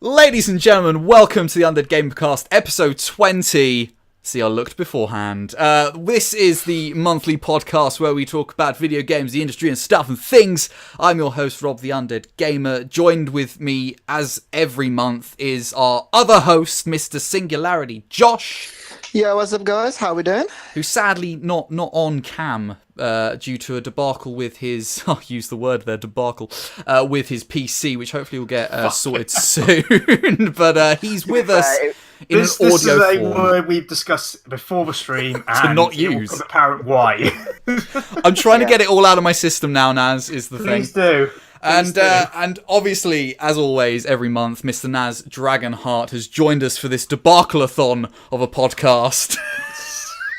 Ladies and gentlemen, welcome to the UndeadGamingCast, episode 20. See, I looked beforehand. This is the monthly podcast where we talk about video games, the industry, and stuff and things. I'm your host, Rob the Undead Gamer. Joined with me, as every month, is our other host, Mr. SingularityJosh. Yeah, what's up, guys? How we doing? Who's sadly not on cam due to a debacle with his... I'll use the word there, debacle. With his PC, which hopefully will get sorted soon. But he's with us in an audio This is a form. word we've discussed before the stream, and not use. It's apparent why. I'm trying to get it all out of my system now, Naz, is the Please thing. do. And obviously, as always, every month, Mr. Naz Dragonheart has joined us for this debacle-a-thon of a podcast.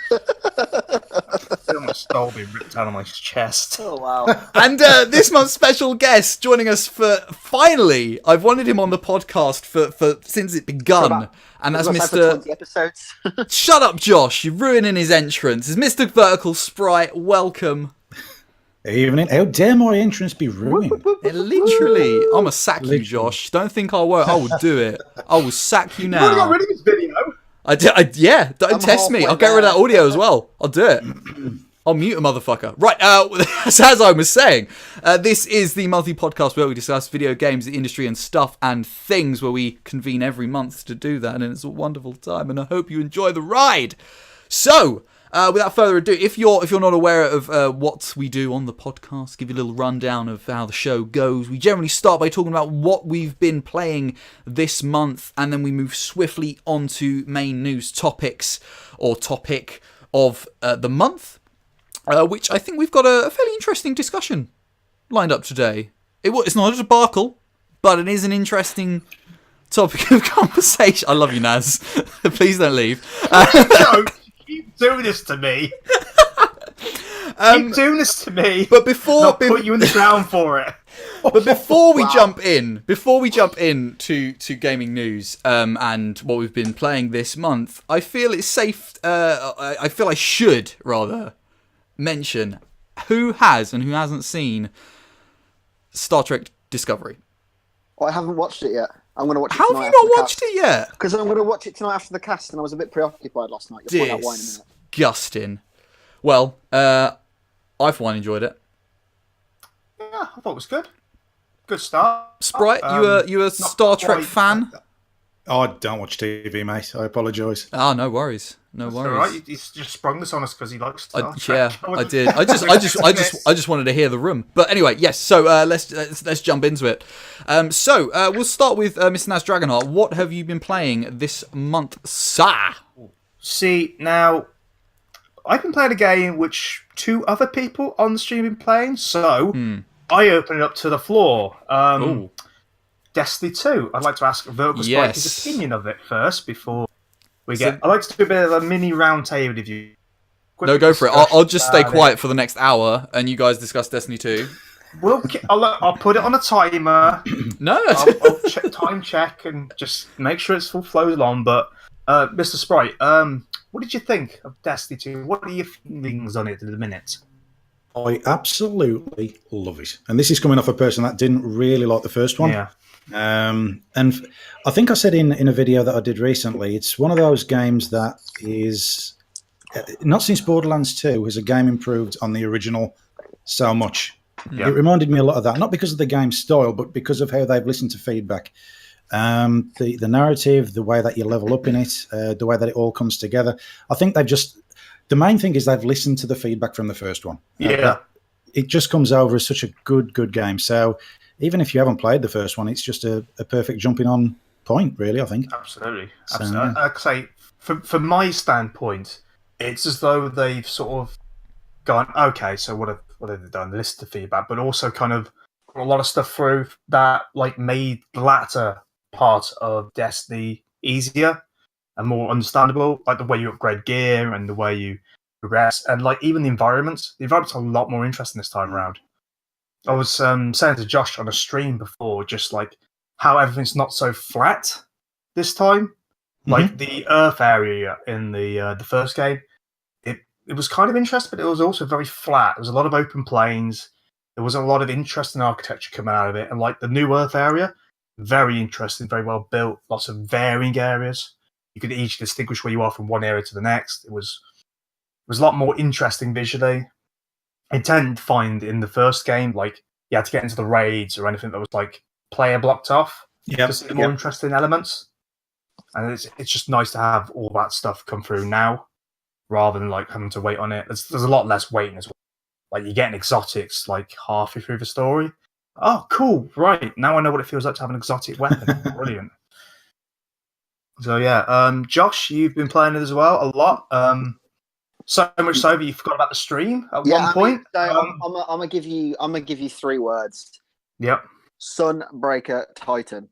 I feel my skull being ripped out of my chest. Oh, wow. And this month's special guest joining us for, finally, I've wanted him on the podcast for since it begun. And that's Mr. 20 episodes. Shut up, Josh, you're ruining his entrance. It's Mr. VerticalSprite, welcome. Evening. How dare my entrance be ruined? Literally, I'm gonna sack you, Josh. Don't think I won't. I will do it. I will sack you You already got now. rid of this video. Yeah, don't I'm test me. halfway I'll get rid of that there. audio as well. I'll do it. I'll mute a motherfucker. Right, as I was saying, this is the monthly podcast where we discuss video games, the industry, and stuff and things, where we convene every month to do that, and it's a wonderful time, and I hope you enjoy the ride. So, without further ado, if you're not aware of what we do on the podcast, give you a little rundown of how the show goes. We generally start by talking about what we've been playing this month, and then we move swiftly on to main news topics, or topic of the month, which I think we've got a fairly interesting discussion lined up today. It's not a debacle, but it is an interesting topic of conversation. I love you, Naz. Please don't leave. Don't keep doing this to me. Keep doing this to me. But before, I'll put you in the ground for it. But before we jump in to gaming news and what we've been playing this month, I feel it's safe. I feel I should rather mention who has and who hasn't seen Star Trek Discovery. Oh, I haven't watched it yet. I'm going to watch it How tonight. have you not watched it yet? Because I'm going to watch it tonight after the cast, and I was a bit preoccupied last night. You'll find out why in a minute. Disgusting. Well, I for one enjoyed it. Yeah, I thought it was good. Good start. Sprite, you a Star Trek fan? I don't watch TV, mate. I apologise. Ah, no worries. No All worries. right, he's just sprung this on us because he likes Star Trek. Yeah, I did. I just wanted to hear the room. But anyway, yes. So let's jump into it. So we'll start with Mr. Naz Dragonheart. What have you been playing this month, sir? See, now, I've been playing a game which two other people on the stream have been playing, so I open it up to the floor. Ooh. Destiny 2. I'd like to ask VerticalSprite Yes. his opinion of it first before we get... I'd like to do a bit of a mini round table with you. No, go for it. I'll just stay quiet for the next hour, and you guys discuss Destiny 2. I'll put it on a timer. No, I'll time check and just make sure it's full flows along. But Mr. Sprite, what did you think of Destiny 2? What are your feelings on it at the minute? I absolutely love it. And this is coming off a person that didn't really like the first one. Yeah. And I think I said in a video that I did recently, it's one of those games that is, not since Borderlands 2 has a game improved on the original so much. Yeah. It reminded me a lot of that, not because of the game style, but because of how they've listened to feedback. The narrative, the way that you level up in it, the way that it all comes together. I think they've just... The main thing is they've listened to the feedback from the first one. Yeah. It just comes over as such a good game. So even if you haven't played the first one, it's just a perfect jumping on point, really, I think. Absolutely. So, Absolutely. Like I say, from my standpoint, it's as though they've sort of gone, okay, so what have they done? They listened to feedback, but also kind of got a lot of stuff through that like made the latter part of Destiny easier and more understandable, like the way you upgrade gear and the way you progress, and like even the environments. The environments are a lot more interesting this time around. I was saying to Josh on a stream before, just like how everything's not so flat this time. Like the Earth area in the first game, it was kind of interesting, but it was also very flat. There was a lot of open plains. There was a lot of interesting architecture coming out of it, and like the new Earth area, very interesting, very well built, lots of varying areas. You could easily distinguish where you are from one area to the next. It was a lot more interesting visually. I tend to find in the first game, like, you had to get into the raids or anything that was like player blocked off to see the more interesting elements. And it's just nice to have all that stuff come through now, rather than like having to wait on it. There's a lot less waiting as well. Like, you're getting exotics like halfway through the story. Oh, cool! Right, now I know what it feels like to have an exotic weapon. Brilliant. So yeah, Josh, you've been playing it as well a lot. So much so that you forgot about the stream at one point. I'm gonna give you 3 words. Yep. Sunbreaker Titan.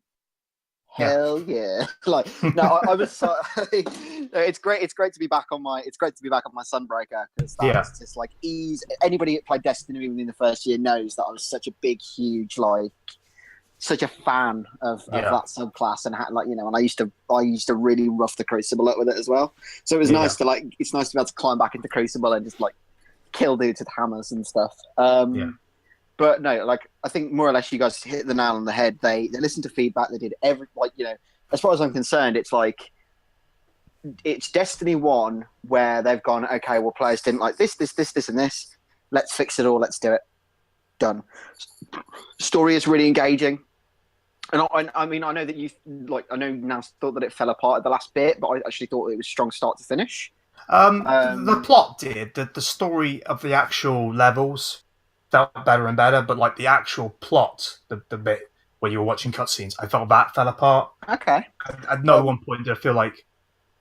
Hell yeah! Like, no, I was so. It's great. It's great to be back on my. It's great to be back on my Sunbreaker, because that's just like ease. Anybody that played Destiny within the first year knows that I was such a big, huge, like, such a fan of that subclass, and like, you know, and I used to really rough the Crucible up with it as well. So it was nice to it's nice to be able to climb back into Crucible and just like kill dudes with hammers and stuff. But no, like, I think more or less you guys hit the nail on the head. They listened to feedback. They did like, you know, as far as I'm concerned, it's like, it's Destiny 1 where they've gone, okay, well, players didn't like this, and this. Let's fix it all. Let's do it. Done. Story is really engaging. And I mean, I know that I know now thought that it fell apart at the last bit, but I actually thought it was strong start to finish. The plot did. The story of the actual levels felt better and better, but like the actual plot, the bit where you were watching cutscenes, I felt that fell apart. Okay. At no one point did I feel like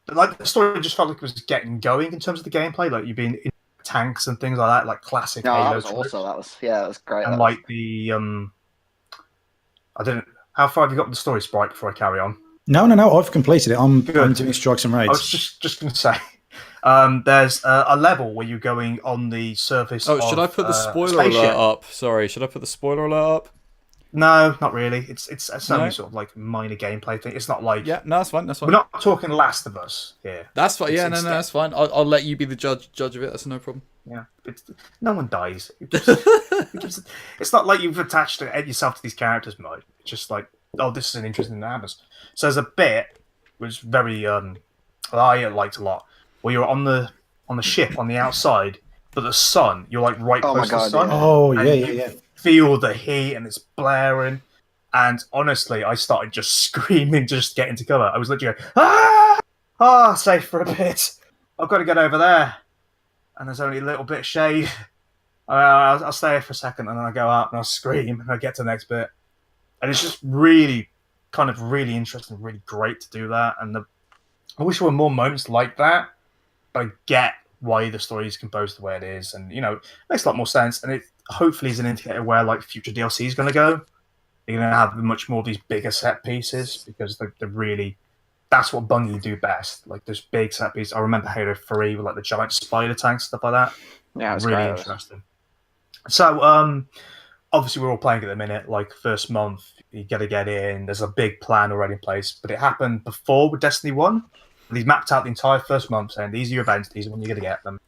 the story just felt like it was getting going in terms of the gameplay, like you being in tanks and things like that, like classic Halo. That was awesome. That was great. And like the I don't. How far have you got with the story, Sprite? Before I carry on. No. I've completed it. I'm doing strikes and raids. I was just going to say. There's a level where you're going on the surface. Oh, should I put the spoiler alert up? Sorry, should I put the spoiler alert up? No, not really. It's only sort of like minor gameplay thing. It's not like that's fine. That's fine. We're not talking Last of Us here. That's fine. No, that's fine. I'll let you be the judge of it. That's no problem. Yeah, no one dies. It's not like you've attached yourself to these characters, mode. It's just like, oh, this is an interesting happens. So there's a bit which very I liked a lot, where you're on the ship on the outside, but the sun, you're like right close to the sun. Yeah. Oh yeah. Feel the heat and it's blaring, and honestly, I started just screaming, just get into cover. I was literally going, safe for a bit. I've got to get over there, and there's only a little bit of shade. I'll stay here for a second, and then I go out and I'll scream, and I get to the next bit, and it's just really interesting, really great to do that. And I wish there were more moments like that, but I get why the story is composed the way it is, and you know, it makes a lot more sense, and it hopefully is an indicator where like future DLC is going to go. You're going to have much more of these bigger set pieces, because they're really, that's what Bungie do best. Like, there's big set pieces. I remember Halo 3 with like the giant spider tanks, stuff like that. Yeah, it was really great. Interesting. So obviously we're all playing at the minute. Like, first month you got to get in. There's a big plan already in place, but it happened before with Destiny 1. He's mapped out the entire first month, saying these are your events, these are when you're going to get them.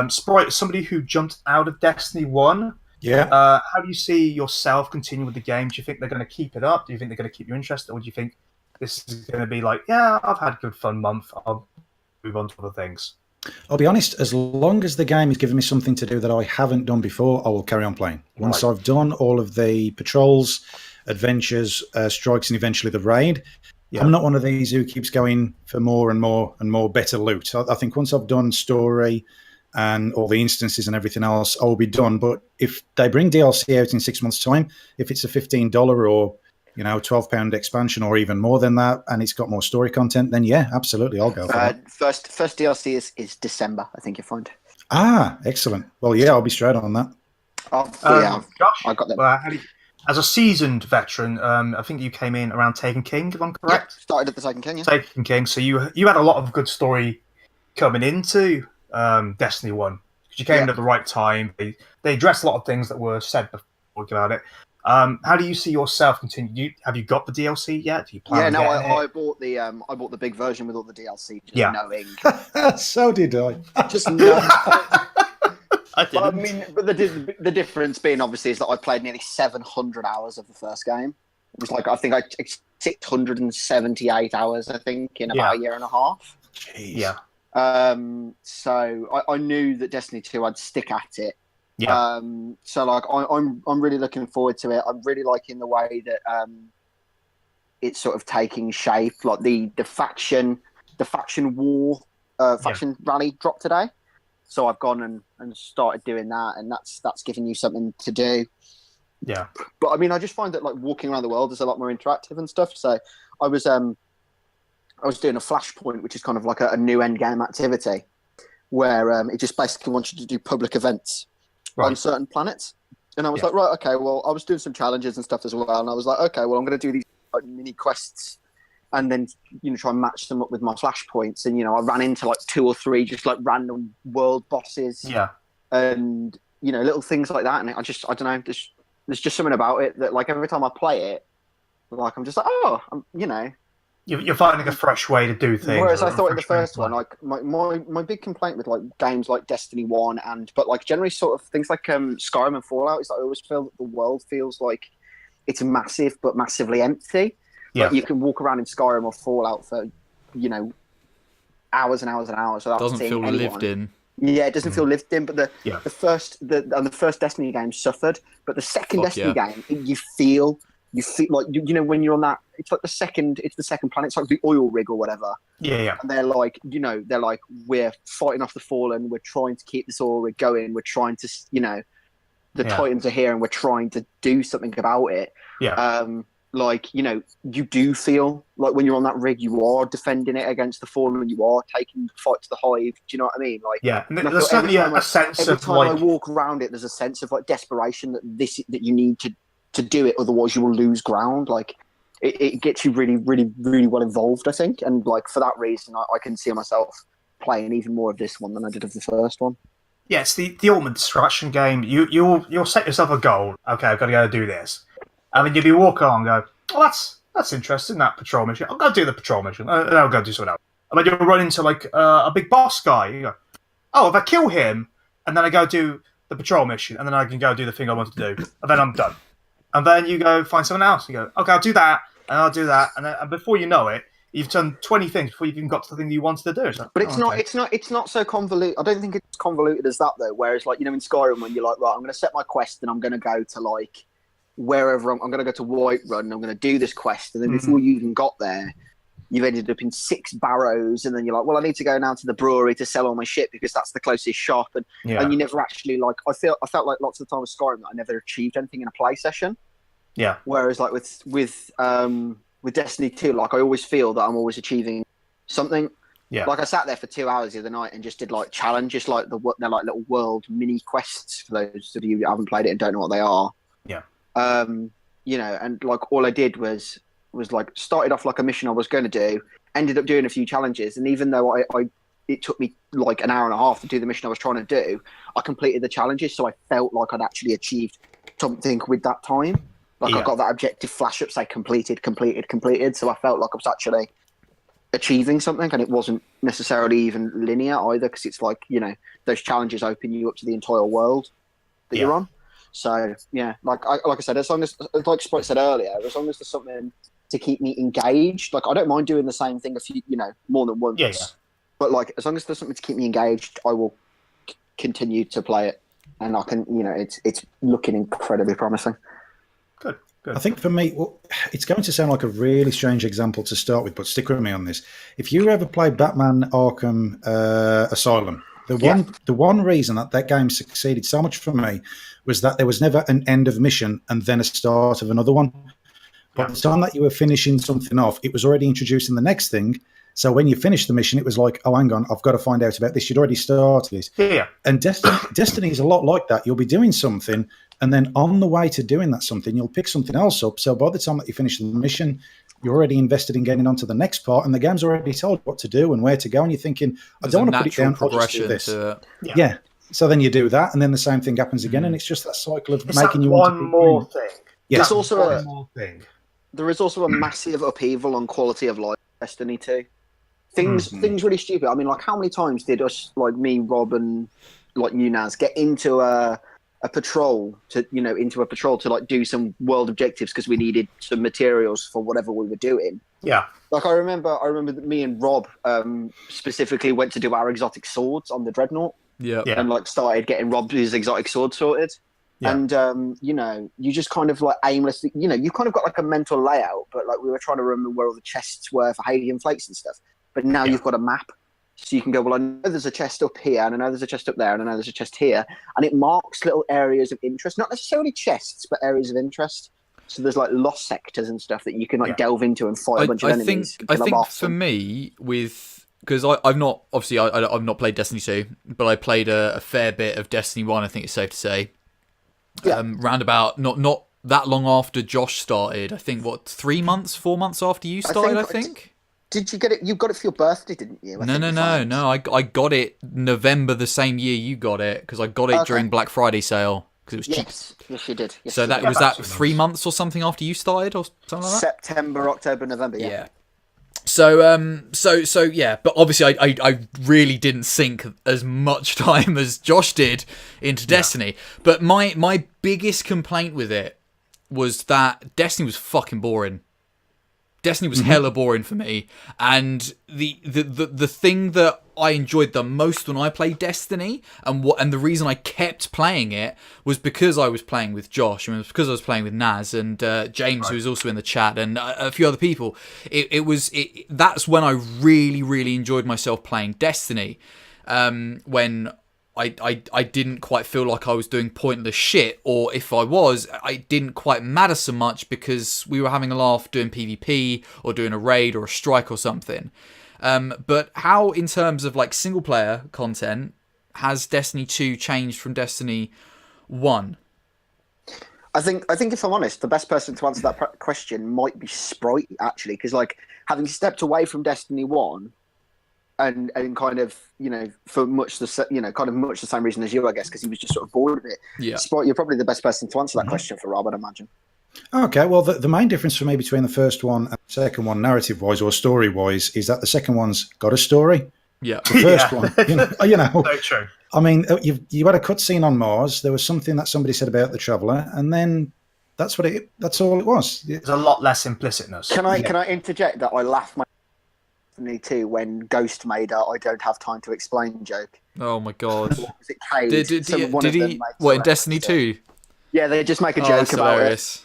Sprite, somebody who jumped out of Destiny 1, how do you see yourself continue with the game? Do you think they're going to keep it up? Do you think they're going to keep you interested? Or do you think this is going to be like, yeah, I've had a good fun month, I'll move on to other things? I'll be honest, as long as the game is giving me something to do that I haven't done before, I will carry on playing. Once I've done all of the patrols, adventures, strikes, and eventually the raid, I'm not one of these who keeps going for more and more and more better loot. I think once I've done story and all the instances and everything else, I'll be done. But if they bring DLC out in 6 months' time, if it's a $15 or £12 expansion or even more than that, and it's got more story content, then yeah, absolutely, I'll go for that. First DLC is December, I think you'll find. Excellent. Well, yeah, I'll be straight on that. Josh, I got them. As a seasoned veteran, I think you came in around Taken King, if I'm correct. Yeah, started at the Taken King, yeah. Taken King. So you had a lot of good story coming into Destiny 1. You came in at the right time. They addressed a lot of things that were said before about it. How do you see yourself continue? Have you got the DLC yet? Do you plan? I bought the big version with all the DLC. Knowing. So did I. Just knowing. I didn't. But the difference being obviously is that I played nearly 700 hours of the first game. It was like, I think 678 hours, I think, in about a year and a half. Jeez. Yeah. So I knew that Destiny 2, I'd stick at it. Yeah. So like I'm really looking forward to it. I'm really liking the way that it's sort of taking shape. Like the faction war, faction rally dropped today. So I've gone and started doing that, and that's giving you something to do. Yeah. But I mean, I just find that like walking around the world is a lot more interactive and stuff. So I was doing a flashpoint, which is kind of like a new end game activity, where it just basically wants you to do public events on certain planets. And I was like, right, okay, well, I was doing some challenges and stuff as well, and I was like, okay, well, I'm going to do these like mini quests, and then try and match them up with my flashpoints. And I ran into like 2 or 3 just like random world bosses, and little things like that. And I don't know, there's just something about it that like every time I play it, like I'm just like, You're finding a fresh way to do things. Whereas I thought in the first one, like my big complaint with like games like Destiny 1 but like generally sort of things like Skyrim and Fallout is that I always feel that the world feels like it's massive but massively empty. Yeah. Like you can walk around in Skyrim or Fallout for hours and hours and hours without Doesn't seeing feel anyone. lived in. Yeah, it doesn't feel lived in. But the first Destiny game suffered, but the second Destiny game, you feel like when you're on that, it's like the second planet, it's like the oil rig or whatever. Yeah. And they're like, we're fighting off the Fallen, we're trying to keep this oil rig going, we're trying to, the Titans are here, and we're trying to do something about it. Yeah. You do feel like when you're on that rig, you are defending it against the Fallen, you are taking the fight to the Hive. Do you know what I mean? Like, and there's certainly a sense of every time I walk around it, there's a sense of like desperation that you need to do it, otherwise you will lose ground. Like it gets you really, really, really well involved, I think, and like for that reason, I can see myself playing even more of this one than I did of the first one. Yeah, it's the ultimate distraction game. You'll set yourself a goal. Okay, I've got to go do this, and then you'll be walking on and go, oh, that's interesting, that patrol mission. I'll go do the patrol mission, and then I'll go do something else. And then you'll run into like a big boss guy. You go, oh, if I kill him, and then I go do the patrol mission, and then I can go do the thing I want to do, and then I'm done. And then you go find someone else. You go, okay, I'll do that, and I'll do that, and before you know it, you've done 20 things before you've even got to the thing you wanted to do. Like, but it's not so convoluted. I don't think it's convoluted as that though. Whereas like in Skyrim, when you're like, right, I'm going to set my quest, and I'm going to go to like wherever I'm going to go to Whiterun, and I'm going to do this quest, and then before you even got there, you've ended up in 6 barrows, and then you're like, well, I need to go now to the brewery to sell all my shit because that's the closest shop, and you never actually like. I felt like lots of the time with Skyrim that I never achieved anything in a play session. Yeah. Whereas like with Destiny 2, like I always feel that I'm always achieving something. Yeah. Like I sat there for 2 hours the other night and just did like challenges, like they're like little world mini quests for those of you who haven't played it and don't know what they are. Yeah. And like all I did was like started off like a mission I was going to do, ended up doing a few challenges, and even though it took me like an hour and a half to do the mission I was trying to do, I completed the challenges, so I felt like I'd actually achieved something with that time. Like I got that objective flash up, say completed. So I felt like I was actually achieving something, and it wasn't necessarily even linear either, because it's like those challenges open you up to the entire world that you're on. So like I said, as long as, like Sprite said earlier, as long as there's something to keep me engaged, like I don't mind doing the same thing a few, more than once. Yeah. But like as long as there's something to keep me engaged, I will continue to play it, and I can, it's looking incredibly promising. Good. I think for me, it's going to sound like a really strange example to start with, but stick with me on this. If you ever played Batman Arkham Asylum, the one reason that game succeeded so much for me was that there was never an end of mission and then a start of another one. By the time that you were finishing something off, it was already introducing the next thing. So when you finished the mission, it was like, oh, hang on, I've got to find out about this. You'd already started it. Yeah. And Destiny is a lot like that. You'll be doing something, and then on the way to doing that something, you'll pick something else up. So by the time that you finish the mission, you're already invested in getting on to the next part, and the game's already told what to do and where to go, and you're thinking, I don't want to put it down, I'll just do this. Yeah. So then you do that, and then the same thing happens again, and it's just that cycle of making you want to one more thing. Yeah. There's also one more thing. There is also a massive upheaval on quality of life in Destiny 2. Things really stupid. I mean, like how many times did us, like me, Rob, and like you, Naz, get into a a patrol to into a patrol to like do some world objectives because we needed some materials for whatever we were doing. Yeah. Like I remember that me and Rob specifically went to do our exotic swords on the Dreadnought. Yeah. And like started getting Rob's exotic sword sorted. Yeah. And you just kind of like aimlessly, you've kind of got like a mental layout, but like we were trying to remember where all the chests were for Halium flakes and stuff. But now you've got a map. So you can go, well, I know there's a chest up here, and I know there's a chest up there, and I know there's a chest here. And it marks little areas of interest, not necessarily chests, but areas of interest. So there's like lost sectors and stuff that you can like delve into and fight a bunch of enemies. I think for me, because I've not played Destiny 2, but I played a fair bit of Destiny 1, I think it's safe to say. Yeah. Round about, not that long after Josh started. I think, 4 months after you started, I think. Did you get it? You got it for your birthday, didn't you? No. I got it November the same year you got it, because I got it during Black Friday sale, because it was cheap. Yes, you did. Yes, so that was that 3 months or something after you started, or something like that? September, October, November, yeah. So yeah, but obviously I really didn't sink as much time as Josh did into Destiny. But my biggest complaint with it was that Destiny was fucking boring. Destiny was hella boring for me, and the thing that I enjoyed the most when I played Destiny, and the reason I kept playing it was because I was playing with Josh, and it was because I was playing with Naz and James, who was also in the chat, and a few other people. That's when I really, really enjoyed myself playing Destiny, when I didn't quite feel like I was doing pointless shit, or if I was, it didn't quite matter so much because we were having a laugh doing PvP or doing a raid or a strike or something. But how, in terms of like single player content, has Destiny 2 changed from Destiny 1? I think if I'm honest, the best person to answer that question might be Sprite, actually, because like having stepped away from Destiny 1. And kind of for much the same reason as you, I guess, because he was just sort of bored of it. Yeah, Sprite, you're probably the best person to answer that question for Rob, I'd imagine. Okay, well, the main difference for me between the first one and the second one, narrative-wise or story-wise, is that the second one's got a story. Yeah, the first one, very true. I mean, you had a cutscene on Mars. There was something that somebody said about the Traveller, and then that's all it was. There's a lot less implicitness. Can I interject that I laughed my Destiny 2 when Ghost made a "I don't have time to explain" joke. Oh my god! Was it Cade? Did he? What, in Destiny 2? Yeah, they just make a joke about hilarious.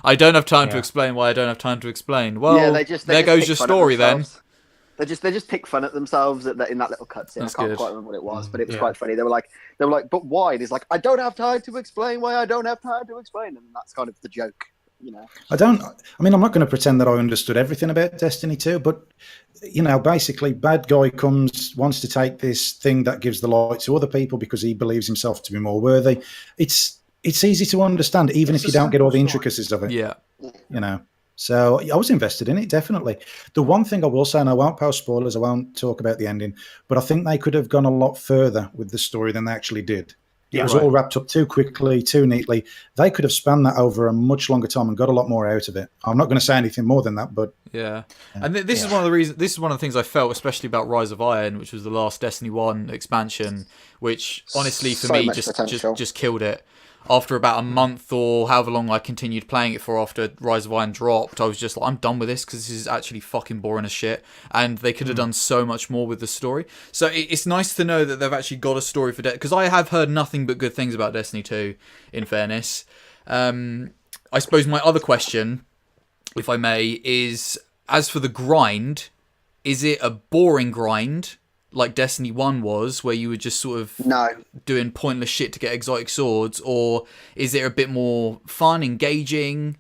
I don't have time to explain why I don't have time to explain. Well, there goes your story then. They just pick fun at themselves in that little cutscene. I can't quite remember what it was, but it was quite funny. They were like, but why? And it's like, I don't have time to explain why I don't have time to explain, and that's kind of the joke. I'm not going to pretend that I understood everything about Destiny 2, but basically bad guy wants to take this thing that gives the light to other people because he believes himself to be more worthy. It's easy to understand, even if you don't get all the intricacies of it. Yeah. So I was invested in it, definitely. The one thing I will say, and I won't post spoilers, I won't talk about the ending, but I think they could have gone a lot further with the story than they actually did. It was all wrapped up too quickly, too neatly. They could have spanned that over a much longer time and got a lot more out of it. I'm not going to say anything more than that, but and this is one of the reasons. This is one of the things I felt, especially about Rise of Iron, which was the last Destiny 1 expansion, which honestly for me just killed it. After about a month or however long I continued playing it for after Rise of Iron dropped, I was just like, I'm done with this because this is actually fucking boring as shit. And they could have done so much more with the story. So it's nice to know that they've actually got a story for Destiny, because I have heard nothing but good things about Destiny 2, in fairness. I suppose my other question, if I may, is as for the grind, is it a boring grind like Destiny 1 was, where you were just sort of doing pointless shit to get exotic swords, or is it a bit more fun, engaging?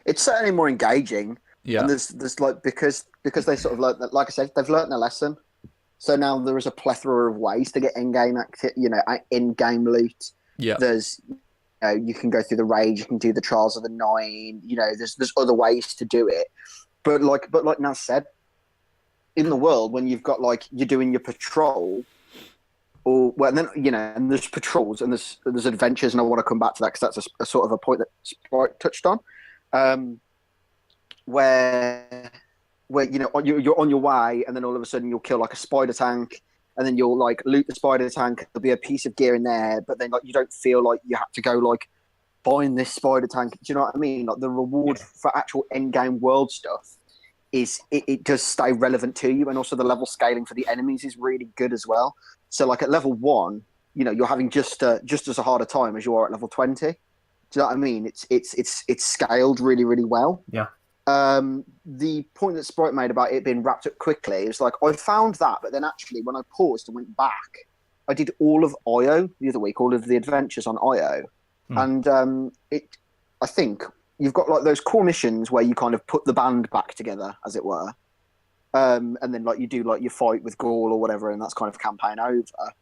It's certainly more engaging. Yeah. And there's like, because they sort of learned that, like I said, they've learned their lesson. So now there is a plethora of ways to get in-game in-game loot. Yeah. There's, you can go through the raid, you can do the Trials of the Nine, there's other ways to do it. But like Naz said, in the world, when you've got you're doing your patrol, and there's patrols and there's adventures, and I want to come back to that because that's a sort of a point that Sprite touched on, where you're on your way, and then all of a sudden you'll kill like a spider tank, and then you'll like loot the spider tank. There'll be a piece of gear in there, but then like you don't feel like you have to go like find this spider tank. Do you know what I mean? Like the reward for actual end game world stuff is it does stay relevant to you, and also the level scaling for the enemies is really good as well. So like at level 1, you know, you're having just as a harder time as you are at level 20. Do you know what I mean? It's scaled really, really well. Yeah. The point that Sprite made about it being wrapped up quickly, it was like I found that, but then actually when I paused and went back, I did all of IO the other week, all of the adventures on IO, and I think you've got like those core missions where you kind of put the band back together, as it were, and then like you do like your fight with Gaul or whatever, and that's kind of campaign over.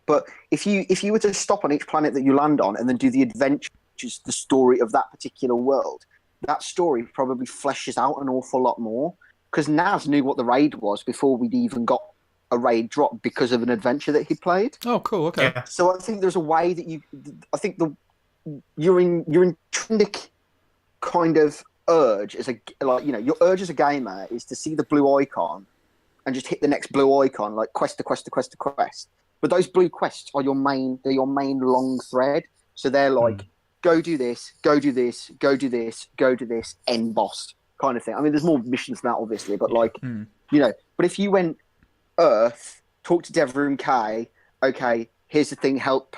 But if you were to stop on each planet that you land on and then do the adventure, which is the story of that particular world, that story probably fleshes out an awful lot more, because Naz knew what the raid was before we'd even got a raid drop because of an adventure that he played. Oh, cool. Okay. Yeah. So I think there's a way that your intrinsic kind of urge as your urge as a gamer is to see the blue icon and just hit the next blue icon, like quest to quest to quest to quest. But those blue quests are your main long thread. So they're like, go do this, go do this, go do this, go do this, end boss kind of thing. I mean, there's more missions than that, obviously, but like, you know, but if you went Earth, talk to Devrim K, okay, here's the thing, help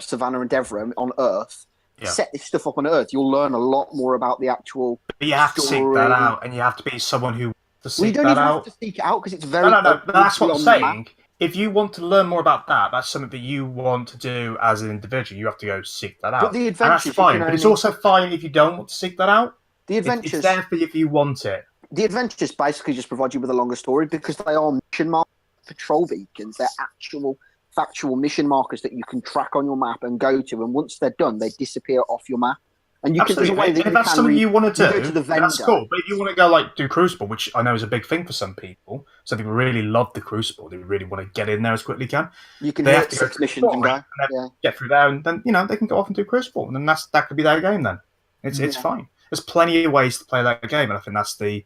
Savannah and Devrim on Earth, set this stuff up on Earth, you'll learn a lot more about the actual But you have story. to seek that out, and you have to be someone who to seek We don't that even out. have to seek it out because it's very... No, that's what I'm saying. If you want to learn more about that, that's something that you want to do as an individual. You have to go seek that out. But the and that's fine. But it's also fine if you don't want to seek that out. The adventures... It's there for you if you want it. The adventures basically just provide you with a longer story because they are mission markers, patrol beacons. They're actual, factual mission markers that you can track on your map and go to. And once they're done, they disappear off your map. And you can, there's a way that and if that's something you want to do, to the vendor. That's cool. But if you want to go like do Crucible, which I know is a big thing for some people really love the Crucible. They really want to get in there as quickly as they can. You can hit 6 missions and go. And get through there, and then they can go off and do Crucible, and then that could be their game. Then it's fine. There's plenty of ways to play that game, and I think that's the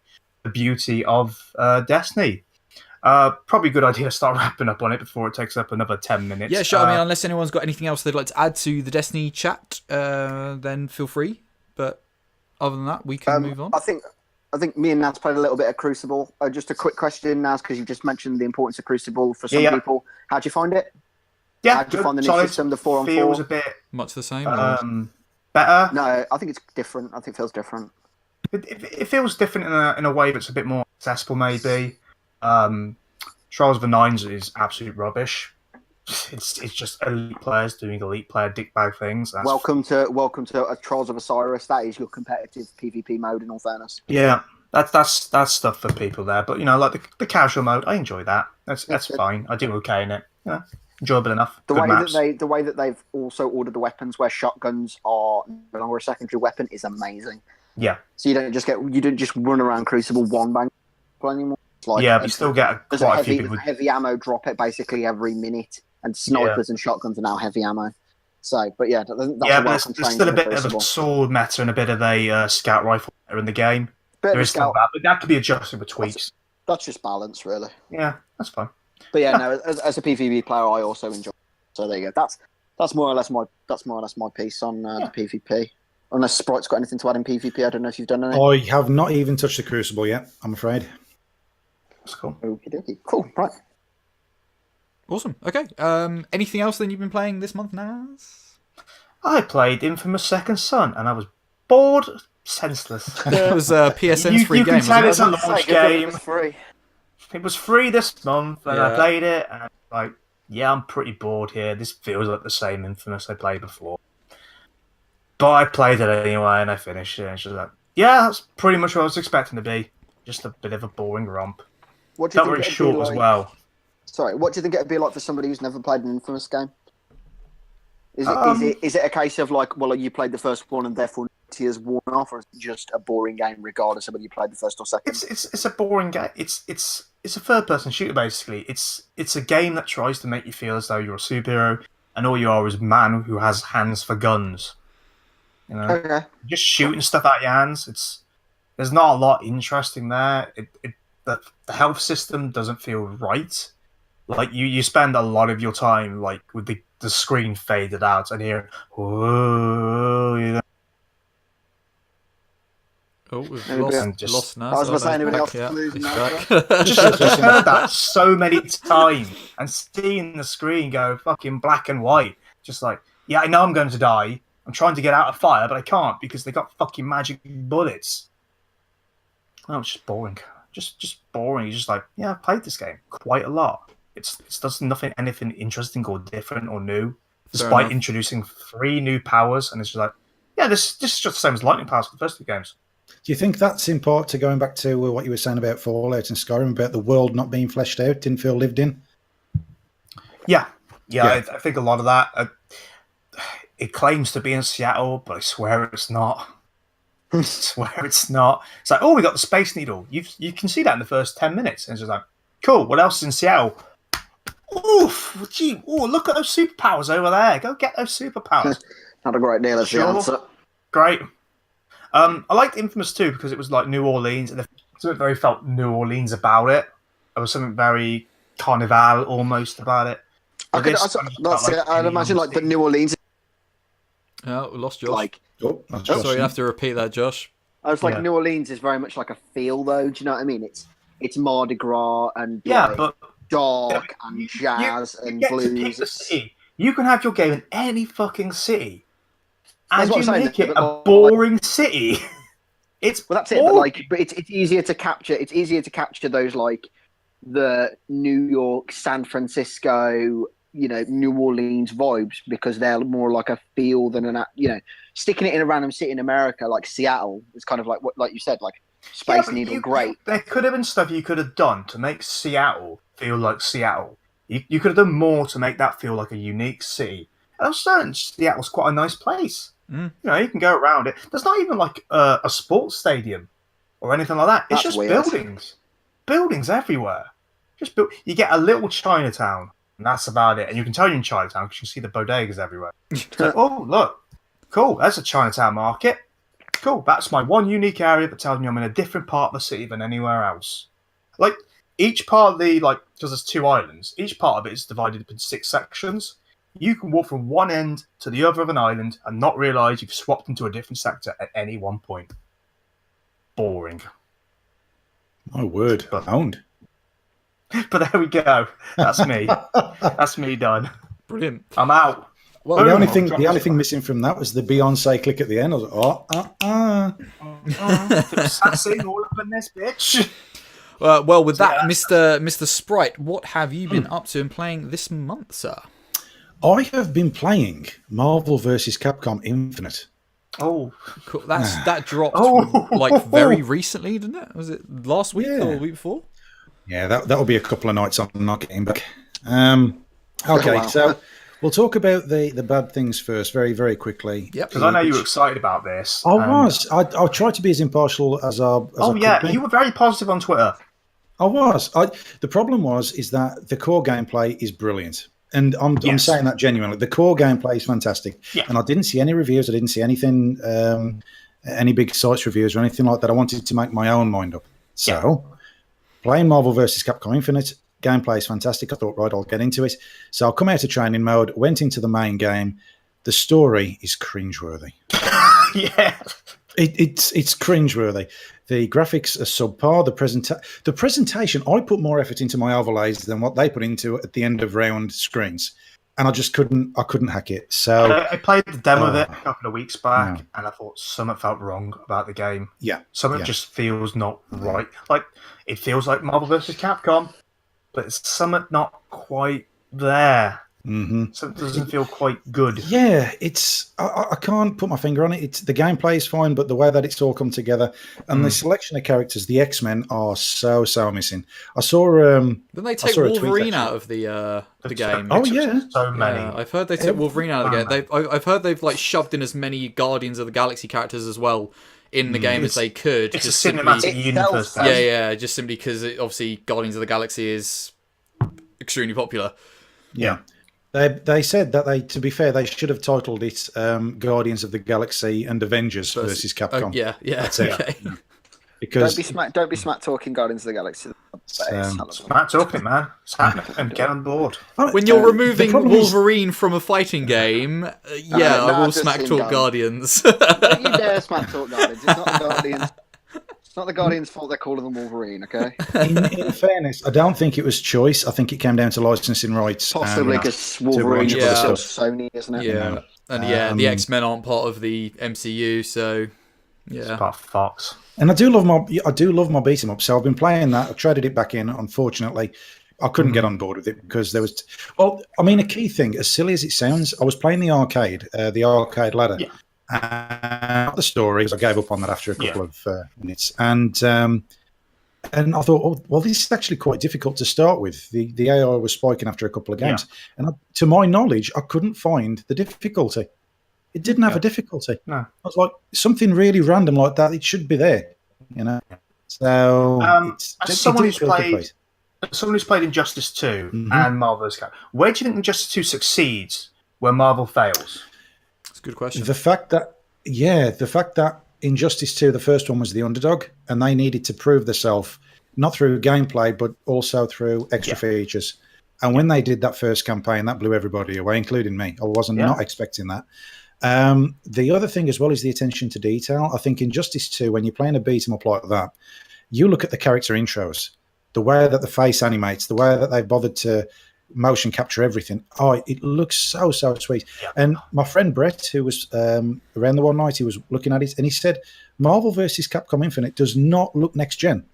beauty of Destiny. Probably a good idea to start wrapping up on it before it takes up another 10 minutes. Yeah, sure. I mean, unless anyone's got anything else they'd like to add to the Destiny chat, then feel free. But other than that, we can move on. I think me and Naz played a little bit of Crucible. Just a quick question, Naz, because you just mentioned the importance of Crucible for some people. How'd you find it? Yeah, how'd you find the new system, the 4-on-4? Feels a bit much the same. Better. No, I think it's different. I think it feels different. It feels different in a way that's a bit more accessible, maybe. Trials of the Nines is absolute rubbish. It's just elite players doing elite player dickbag things. Welcome to Trials of Osiris. That is your competitive PvP mode. In all fairness, yeah, that's stuff for people there. But like the casual mode, I enjoy that. That's fine. I do okay in it. Enjoyable enough. The way that they've also ordered the weapons where shotguns are no longer a secondary weapon is amazing. Yeah. So you don't just run around Crucible one bang anymore. But you still get quite a few people. Heavy ammo drop it basically every minute, and snipers and shotguns are now heavy ammo. So, but yeah, that's there's still a bit of a sword meta and a bit of a scout rifle meta in the game. There is still that, but that could be adjusted with tweaks. That's just balance, really. Yeah, that's fine. But yeah, no, as a PvP player, I also enjoy it. So there you go. That's more or less my piece on the PvP. Unless Sprite's got anything to add in PvP, I don't know if you've done anything. I have not even touched the Crucible yet, I'm afraid. That's cool. Okey-dokey. Cool, right. Awesome. Okay. Anything else then you've been playing this month, Naz? I played Infamous Second Son, and I was bored senseless. It was PSN's free game. You can tell it's a launch game. It was free this month, and I played it, and I'm pretty bored here. This feels like the same Infamous I played before. But I played it anyway, and I finished it, and it's just like, that's pretty much what I was expecting to be. Just a bit of a boring romp. What do you think very short as well. Sorry, what do you think it'd be like for somebody who's never played an Infamous game? Is it a case of like, well, you played the first one and therefore tears worn off, or is it just a boring game regardless of whether you played the first or second? It's a boring game. It's a third-person shooter basically. It's a game that tries to make you feel as though you're a superhero, and all you are is a man who has hands for guns. Okay. Just shooting stuff out your hands. There's not a lot interesting there. The health system doesn't feel right. Like you spend a lot of your time like with the screen faded out and hearing, "Whoa," you know. Oh, we've Anybody- lost Naz. I was about to say, anybody else Yeah, losing he's Naz back. Just heard that so many times and seeing the screen go fucking black and white. Just like, yeah, I know I'm going to die. I'm trying to get out of fire, but I can't because they got fucking magic bullets. Oh, it's just boring. Just boring. You're just like, yeah, I've played this game quite a lot. It does anything interesting or different or new, despite introducing 3 new powers. And it's just like, yeah, this is just the same as lightning powers for the first 2 games. Do you think that's in part to going back to what you were saying about Fallout and Skyrim, about the world not being fleshed out, didn't feel lived in? Yeah. I think a lot of that. It claims to be in Seattle, but I swear it's not. I swear it's not. It's like, oh, we got the Space Needle. You can see that in the first 10 minutes. And it's just like, cool, what else is in Seattle? Oof, gee, look at those superpowers over there. Go get those superpowers. Not a great deal of the answer. Great. I liked Infamous 2 because it was like New Orleans, and something very felt New Orleans about it. There was something very Carnival almost about it. I'd imagine like the New Orleans. Oh, we lost Josh. Like, sorry, you have to repeat that, Josh. I was like, New Orleans is very much like a feel, though. Do you know what I mean? It's Mardi Gras and but dark and jazz and blues. You can have your game in any fucking city, and you make it a like, boring city. That's it. But it's easier to capture. It's easier to capture those like the New York, San Francisco, New Orleans vibes because they're more like a feel than sticking it in a random city in America like Seattle. It's kind of like what, like you said, like Space Needle. Great. There could have been stuff you could have done to make Seattle feel like Seattle. You could have done more to make that feel like a unique city. And I'm certain Seattle's quite a nice place. Mm. You can go around it. There's not even like a sports stadium or anything like that. It's just weird. Buildings everywhere. You get a little Chinatown, and that's about it. And you can tell you're in Chinatown because you see the bodegas everywhere. Like, oh, look. Cool, there's a Chinatown market. Cool, that's my one unique area that tells me I'm in a different part of the city than anywhere else. Like, each part of because there's 2 islands, each part of it is divided into 6 sections. You can walk from one end to the other of an island and not realise you've swapped into a different sector at any one point. Boring. My word, owned. But there we go. That's me. That's me done. Brilliant. I'm out. Well, the only thing missing from that was the Beyonce click at the end. I was like, Sassy all up in this bitch. Well, with that, Mr. Sprite, what have you been up to and playing this month, sir? I have been playing Marvel vs. Capcom Infinite. Oh, cool. That dropped very recently, didn't it? Was it last week or the week before? Yeah, that'll be a couple of nights I'm not getting back. Okay, so we'll talk about the bad things first, very, very quickly. Yep. Because I know you were excited about this. I was. I tried to be as impartial as I could be. You were very positive on Twitter. I was. The problem is that the core gameplay is brilliant. And I'm saying that genuinely. The core gameplay is fantastic. Yeah. And I didn't see any reviews. I didn't see anything, any big sites reviews or anything like that. I wanted to make my own mind up. So, playing Marvel vs. Capcom Infinite, gameplay is fantastic. I thought, right, I'll get into it. So, I'll come out of training mode, went into the main game. The story is cringeworthy. Yeah. It's cringeworthy. The graphics are subpar. The presentation, I put more effort into my overlays than what they put into at the end of round screens, and I just couldn't hack it. So I played the demo of it a couple of weeks back, and I thought something felt wrong about the game. Yeah, something just feels not right. Like it feels like Marvel vs. Capcom, but it's something not quite there. Mm-hmm. So it doesn't feel quite good. Yeah, I can't put my finger on it. The gameplay is fine, but the way that it's all come together and the selection of characters, the X-Men are so missing. I saw Didn't they take Wolverine out of the game? Oh yeah, so many. Yeah, I've heard they took Wolverine out of the game. I've heard they've shoved in as many Guardians of the Galaxy characters as well in the game as they could. It's just a cinematic universe. Yeah, just simply because obviously Guardians of the Galaxy is extremely popular. Yeah. They said that to be fair, they should have titled it Guardians of the Galaxy and Avengers versus Capcom. Yeah. That's it. Okay. Because don't be smack talking Guardians of the Galaxy. Smart talking, man. It's happening. And get on board. When you're removing Wolverine from a fighting game, I will smack talk Guardians. Don't you dare smack talk Guardians. It's not the Guardians. It's not the Guardians' fault they're calling them Wolverine, okay? In fairness, I don't think it was choice. I think it came down to licensing rights. Possibly because Wolverine is Sony, isn't it? Yeah. And the X-Men aren't part of the MCU, so it's part of Fox. And I do love my beat 'em up. So I've been playing that. I traded it back in. Unfortunately, I couldn't get on board with it because there was. A key thing, as silly as it sounds, I was playing the arcade ladder. Yeah. Not the story, because I gave up on that after a couple of minutes. And I thought, this is actually quite difficult to start with. The AI was spiking after a couple of games, and to my knowledge, I couldn't find the difficulty. It didn't have a difficulty. No. I was like, something really random like that, it should be there, So, as someone who's played Injustice 2 and Marvel vs. Capcom, where do you think Injustice 2 succeeds where Marvel fails? That's a good question. The fact that Injustice 2, the first one, was the underdog, and they needed to prove themselves, not through gameplay, but also through extra features. And when they did that first campaign, that blew everybody away, including me. I wasn't not expecting that. The other thing as well is the attention to detail. I think Injustice 2, when you're playing a beat 'em up like that, you look at the character intros, the way that the face animates, the way that they've bothered to motion capture everything. It looks so sweet. Yeah. And my friend Brett, who was around the one night, he was looking at it, and he said, Marvel vs. Capcom Infinite does not look next gen,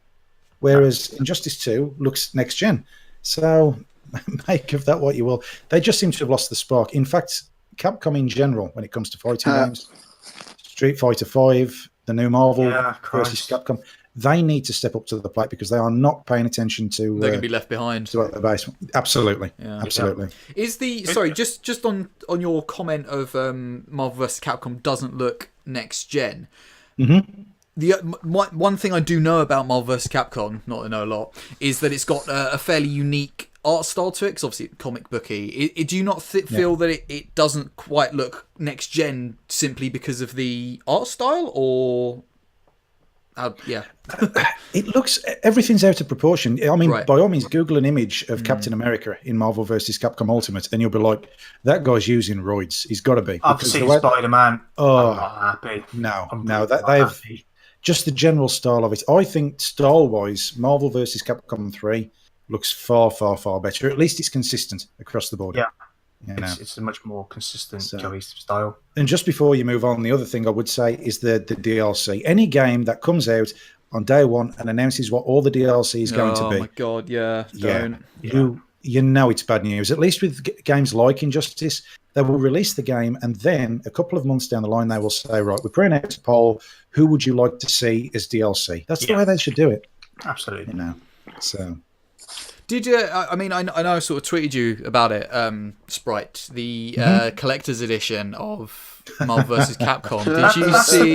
whereas Injustice 2 looks next gen. So make of that what you will. They just seem to have lost the spark. In fact, Capcom in general, when it comes to fighting games, Street Fighter 5, the new Marvel versus Capcom, they need to step up to the plate because they are not paying attention to. They're going to be left behind. To the base. Absolutely, absolutely. Is just on your comment of Marvel vs. Capcom doesn't look next gen? The one thing I do know about Marvel vs. Capcom, not that I know a lot, is that it's got a fairly unique art style to it, because obviously it's comic booky. Do you not feel that it doesn't quite look next gen simply because of the art style, or it looks, everything's out of proportion. I mean, by all means, Google an image of Captain America in Marvel vs. Capcom Ultimate, and you'll be like, that guy's using roids. He's got to be. I've seen Spider-Man. I'm not happy. No, they've just the general style of it. I think style-wise, Marvel vs. Capcom 3 looks far better. At least it's consistent across the board. Yeah. It's a much more consistent, cohesive style. And just before you move on, the other thing I would say is the DLC. Any game that comes out on day one and announces what all the DLC is going to be. Oh my god, don't. You know it's bad news. At least with games like Injustice, they will release the game, and then a couple of months down the line, they will say, right, we're putting out a poll. Who would you like to see as DLC? That's the way they should do it. Absolutely. So. Did you? I mean, I know I sort of tweeted you about it, Sprite, the collector's edition of Marvel vs. Capcom. Did you see?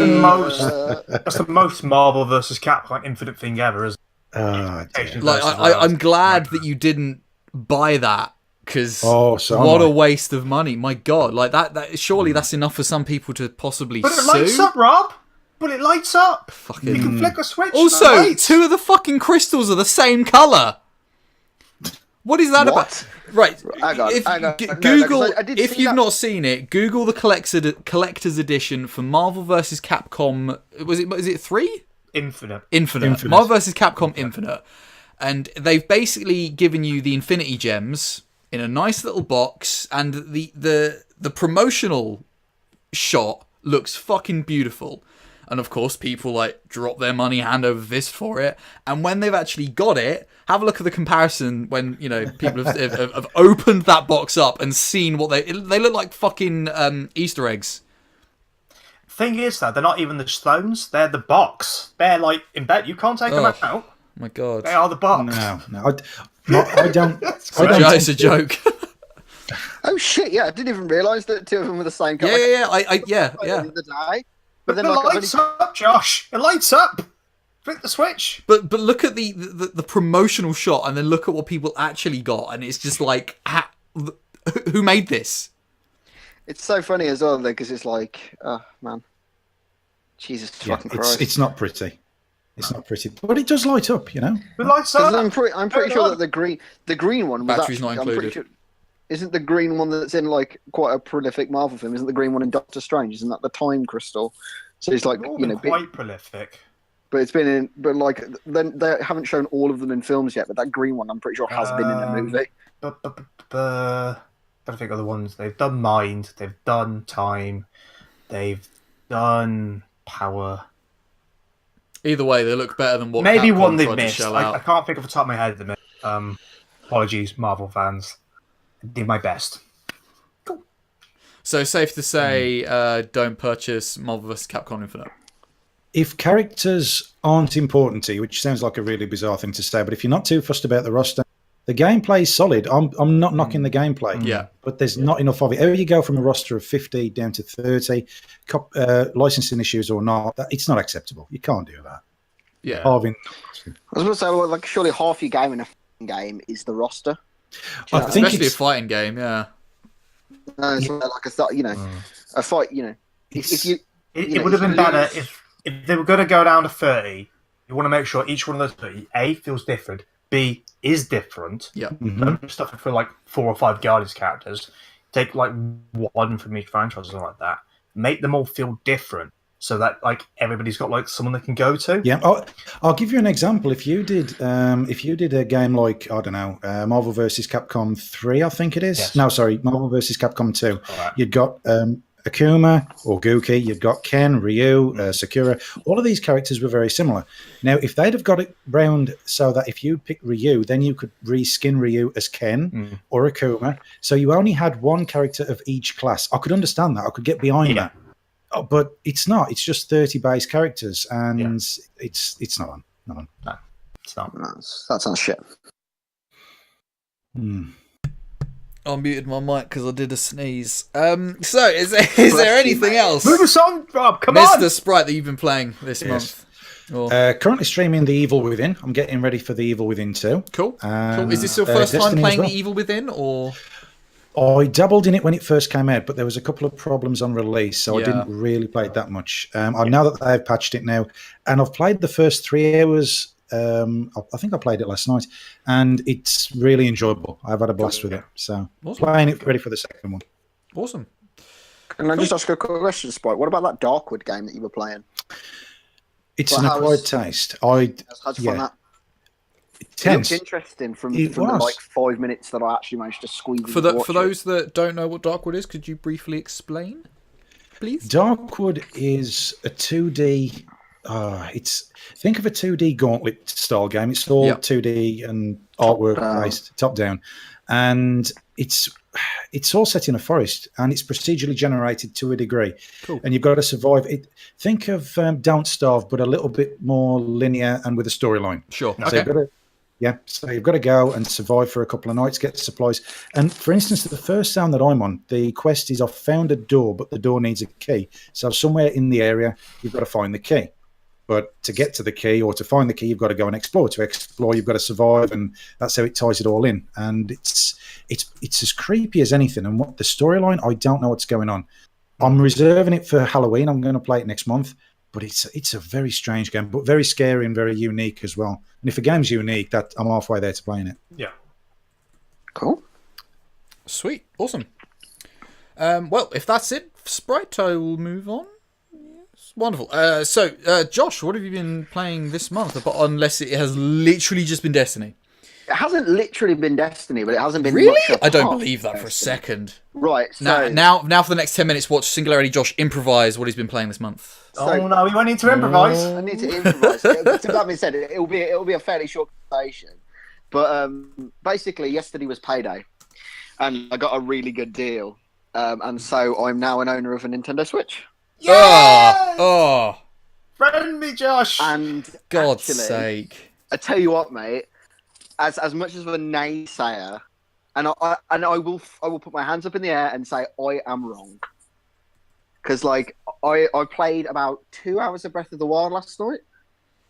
That's the most Marvel vs. Capcom Infinite thing ever, isn't it? I'm glad that you didn't buy that, because what a waste of money. My God, like that. Surely that's enough for some people to possibly sue. But it lights up, Rob. But it lights up. Fucking. You can flick a switch. Also, 2 of the fucking crystals are the same color. What is that about? Right. Hang on. Google, if you've not seen it, Google the collector's edition for Marvel vs. Capcom. Was it 3? Infinite. Marvel vs. Capcom Infinite. And they've basically given you the Infinity Gems in a nice little box, and the promotional shot looks fucking beautiful. And of course, people drop their money hand over fist for it. And when they've actually got it, have a look at the comparison when people have opened that box up and seen what they look like fucking Easter eggs. Thing is that they're not even the stones; they're the box. They're in bed. You can't take them out. Oh my god! They are the box. No, I don't. It's a joke. Oh shit! Yeah, I didn't even realise that 2 of them were the same color. Yeah. The day. But then it lights up, Josh. It lights up. Flick the switch. But look at the promotional shot, and then look at what people actually got, and it's just like, who made this? It's so funny as well, because it's like, oh man, Jesus fucking Christ! It's not pretty. It's not pretty, but it does light up, you know. It lights 'Cause up. I'm pretty sure that the green one was Battery's actually, not I'm pretty included. sure, isn't the green one that's in like quite a prolific Marvel film? Isn't the green one in Doctor Strange? Isn't that the time crystal? So it's like, They've all you been know, quite prolific. but it's been in, but like then they haven't shown all of them in films yet. But that green one, I'm pretty sure has been in a movie. I think of the ones they've done. Mind, they've done Time, they've done Power. Either way, they look better than what Maybe Capcom one they've tried to missed. shell I out. can't think off the top of my head at the minute. Apologies, Marvel fans. I did my best. So safe to say, don't purchase Marvel vs. Capcom Infinite. If characters aren't important to you, which sounds like a really bizarre thing to say, but if you're not too fussed about the roster, the gameplay is solid. I'm not knocking the gameplay. Yeah. But there's not enough of it. How you go from a roster of 50 down to 30, licensing issues or not, it's not acceptable. You can't do that. Yeah. I was going to say, well, like, surely half your game in a game is the roster. I think Especially a it's, fighting game, yeah. No, it's like a thought, you know, a fight. You know, if you, It would have been better if they were going to go down to 30. You want to make sure each one of those 30 A feels different, B is different. Yeah. Don't do stuff for like 4 or 5 Guardians characters. Take like one from each franchise or something like that. Make them all feel different, so that like everybody's got like someone they can go to. yeah. I'll give you an example. If you did a game like, I don't know, Marvel vs. Capcom 3, I think it is. Yes. No, sorry, Marvel vs. Capcom 2. All right. You'd got Akuma or Guki, you've got Ken, Ryu, Sakura. All of these characters were very similar. Now, if they'd have got it round so that if you pick Ryu, then you could reskin Ryu as Ken or Akuma. So you only had one character of each class. I could understand that. I could get behind that. Oh, but it's not. It's just 30 base characters, and it's not on. Not on. No, it's not. that sounds shit. I muted my mic because I did a sneeze. So, is there anything else, Move us on, Rob. Come on. Mr. Sprite, that you've been playing this month? Or... Currently streaming The Evil Within. I'm getting ready for The Evil Within 2. Cool. Cool. Is this your first time Destiny as playing well. The Evil Within, or...? I dabbled in it when it first came out, but there was a couple of problems on release, so I didn't really play it that much. I know that they've patched it now, and I've played the first 3 hours. I think I played it last night, and it's really enjoyable. I've had a blast with it. So playing it, ready for the second one. Awesome. Can I just ask a quick question, Sprite? What about that Darkwood game that you were playing? It's an acquired taste. How'd you find that? It Tense. looked interesting from It the was. like 5 minutes that I actually managed to squeeze. For those that don't know what Darkwood is, could you briefly explain, please? Darkwood is a 2D. Think of a 2D gauntlet style game. It's all 2D and artwork based, top down, and it's all set in a forest, and it's procedurally generated to a degree. Cool. And you've got to survive it. Think of Don't Starve, but a little bit more linear and with a storyline. Sure. So you've got to go and survive for a couple of nights, get supplies. And for instance, the first town that I'm on, the quest is I've found a door, but the door needs a key. So somewhere in the area, you've got to find the key. But to get to the key or to find the key, you've got to go and explore. To explore, you've got to survive, and that's how it ties it all in. And it's as creepy as anything. And what the storyline, I don't know what's going on. I'm reserving it for Halloween. I'm going to play it next month. But it's a very strange game, but very scary and very unique as well. And if a game's unique, that I'm halfway there to playing it. Yeah. Cool. Sweet. Awesome. Well, if that's it, Sprite, I will move on. Yes. Wonderful. So, Josh, what have you been playing this month? Unless it has literally just been Destiny. It hasn't literally been Destiny, but it hasn't been Really? much I don't apart believe that from for a Destiny. second. Right. So Now for the next 10 minutes, watch SingularityJosh improvise what he's been playing this month. Oh no, we won't need to improvise. I need to improvise. To that being said, it'll be a fairly short conversation. But basically, yesterday was payday, and I got a really good deal, and so I'm now an owner of a Nintendo Switch. Yes! Oh, Friend me, Josh. And God's actually, sake! I tell you what, mate. As much as a naysayer, and I will put my hands up in the air and say I am wrong. Because like I played about 2 hours of Breath of the Wild last night,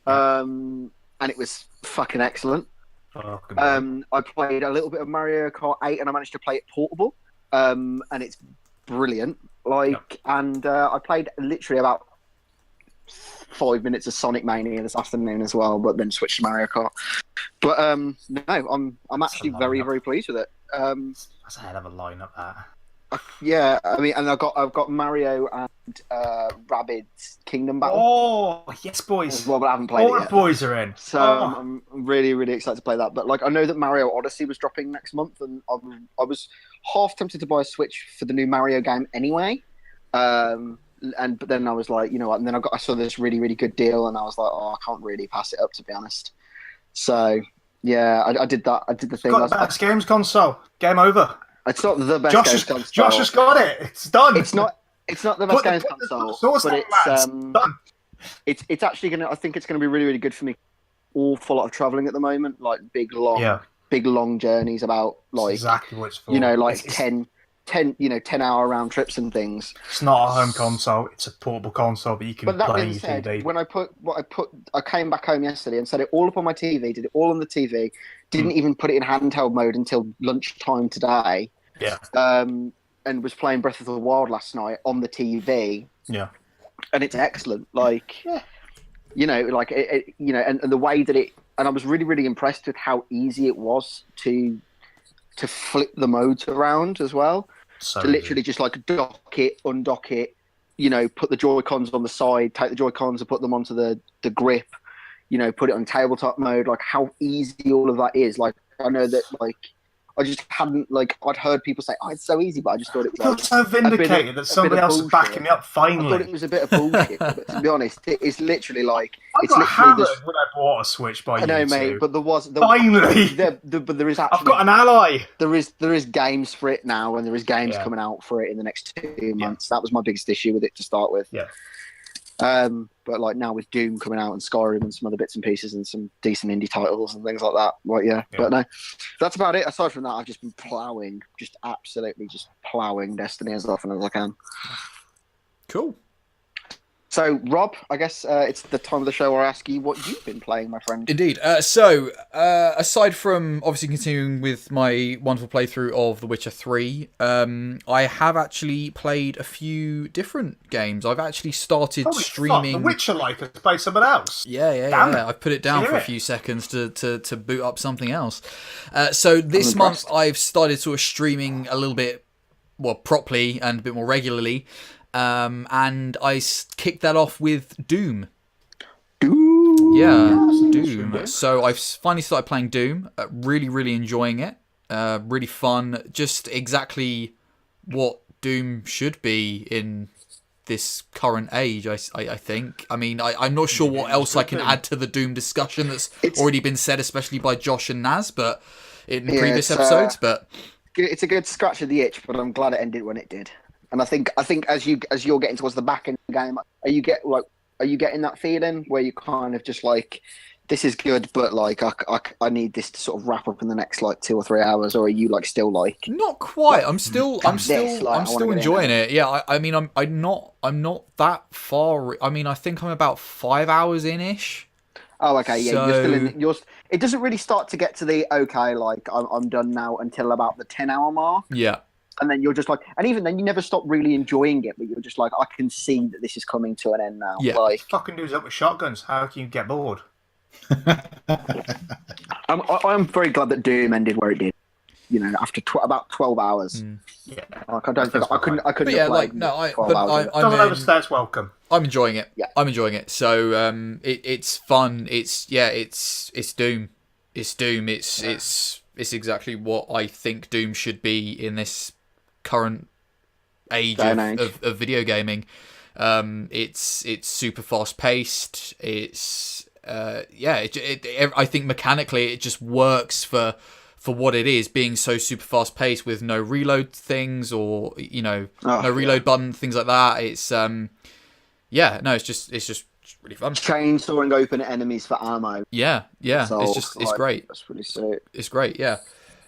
and it was fucking excellent. Oh, I played a little bit of Mario Kart 8, and I managed to play it portable, and it's brilliant. And I played literally about 5 minutes of Sonic Mania this afternoon as well, but then switched to Mario Kart. But no, I'm actually very, very pleased with it. That's a hell of a lineup, that. Yeah, I mean, and I've got Mario and Rabbids Kingdom Battle. Oh, yes, boys. Well, but I haven't played it All yet. the boys are in. So I'm really, really excited to play that. But like, I know that Mario Odyssey was dropping next month, and I was half tempted to buy a Switch for the new Mario game anyway. But then I was like, you know what? And then I saw this really, really good deal, and I was like, oh, I can't really pass it up, to be honest. So yeah, I did that. I did the thing. Got the best games console. Game over. It's not the best games console. Josh has got it. It's done. It's not the best games console, but it's actually gonna. I think it's gonna be really, really good for me. Awful lot of traveling at the moment, like big long journeys. About like exactly what it's for. You know, like 10-hour round trips and things. It's not a home console. It's a portable console that you can play on your TV. When I came back home yesterday and set it all up on my TV. Did it all on the TV. Didn't even put it in handheld mode until lunchtime today. Yeah. And was playing Breath of the Wild last night on the TV. Yeah. And it's excellent. Like, you know, like and the way that it. And I was really, really impressed with how easy it was to flip the modes around as well. So to literally just like dock it, undock it, you know, put the Joy-Cons on the side, take the Joy-Cons and put them onto the grip, you know, put it on tabletop mode. Like how easy all of that is. Like I know that like I just hadn't like I'd heard people say, "Oh, it's so easy," but I just thought it was. I feel so vindicated that somebody else is backing me up. Finally, I thought it was a bit of bullshit. But to be honest, it's literally like I got hammered when I bought a Switch by you. I know, mate, but finally. But there is actually. I've got an ally. There is games for it now, and there is games coming out for it in the next 2 months. That was my biggest issue with it to start with. Yeah. But like now with Doom coming out and Skyrim and some other bits and pieces and some decent indie titles and things like that. Like, yeah. But no, that's about it. Aside from that, I've just been absolutely plowing Destiny as often as I can. Cool. So, Rob, I guess it's the time of the show where I ask you what you've been playing, my friend. Indeed. So, aside from obviously continuing with my wonderful playthrough of The Witcher 3, I have actually played a few different games. I've actually started streaming. Fuck, The Witcher like us play someone else. Yeah. I put it down for a few seconds to boot up something else. So this month I've started sort of streaming a little bit, properly and a bit more regularly. And I kicked that off with Doom. Yeah, Doom. So I've finally started playing Doom. Really, really enjoying it. Really fun. Just exactly what Doom should be in this current age, I think. I mean, I'm not sure what else I can add to the Doom discussion that's already been said, especially by Josh and Naz, but in previous episodes. But it's a good scratch of the itch, but I'm glad it ended when it did. And I think as you're getting towards the back end of the game, are you getting that feeling where you kind of just like, this is good, but like I need this to sort of wrap up in the next like 2 or 3 hours, or are you like still like? Not quite. I'm still enjoying it. Yeah, I mean I'm not that far. I mean I think I'm about 5 hours in ish. Oh, okay. Yeah, you're still in. It doesn't really start to get to the like I'm done now until about the 10-hour mark. Yeah. And then you're just like, and even then you never stop really enjoying it, but you're just like, I can see that this is coming to an end now. Yeah. Like, fucking dudes up with shotguns. How can you get bored? I'm very glad that Doom ended where it did. You know, after about 12 hours. Yeah. Like, I don't think I couldn't. But yeah, like no, doesn't overstay its welcome. I'm enjoying it. Yeah. I'm enjoying it. So it's fun. It's Doom. It's Doom. It's exactly what I think Doom should be in this current age of video gaming. It's super fast paced. It's I think mechanically it just works for what it is, being so super fast paced with no reload things or no reload button, things like that. It's it's just really fun. Chainsawing open enemies for ammo. Yeah. So, it's great. That's really sick. It's great. Yeah.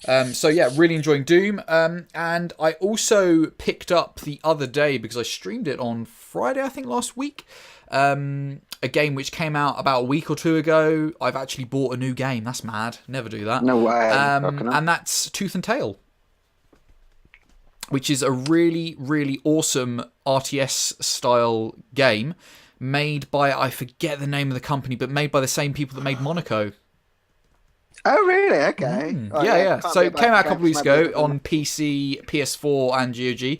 Really enjoying Doom. And I also picked up the other day, because I streamed it on Friday, I think last week, a game which came out about a week or two ago. I've actually bought a new game. That's mad. Never do that. No way. And that's Tooth and Tail, which is a really, really awesome RTS style game made by, I forget the name of the company, but made by the same people that made Monaco. Oh, really? Okay. Oh, Yeah. So it came out a couple of weeks ago on on PC, PS4, and GOG.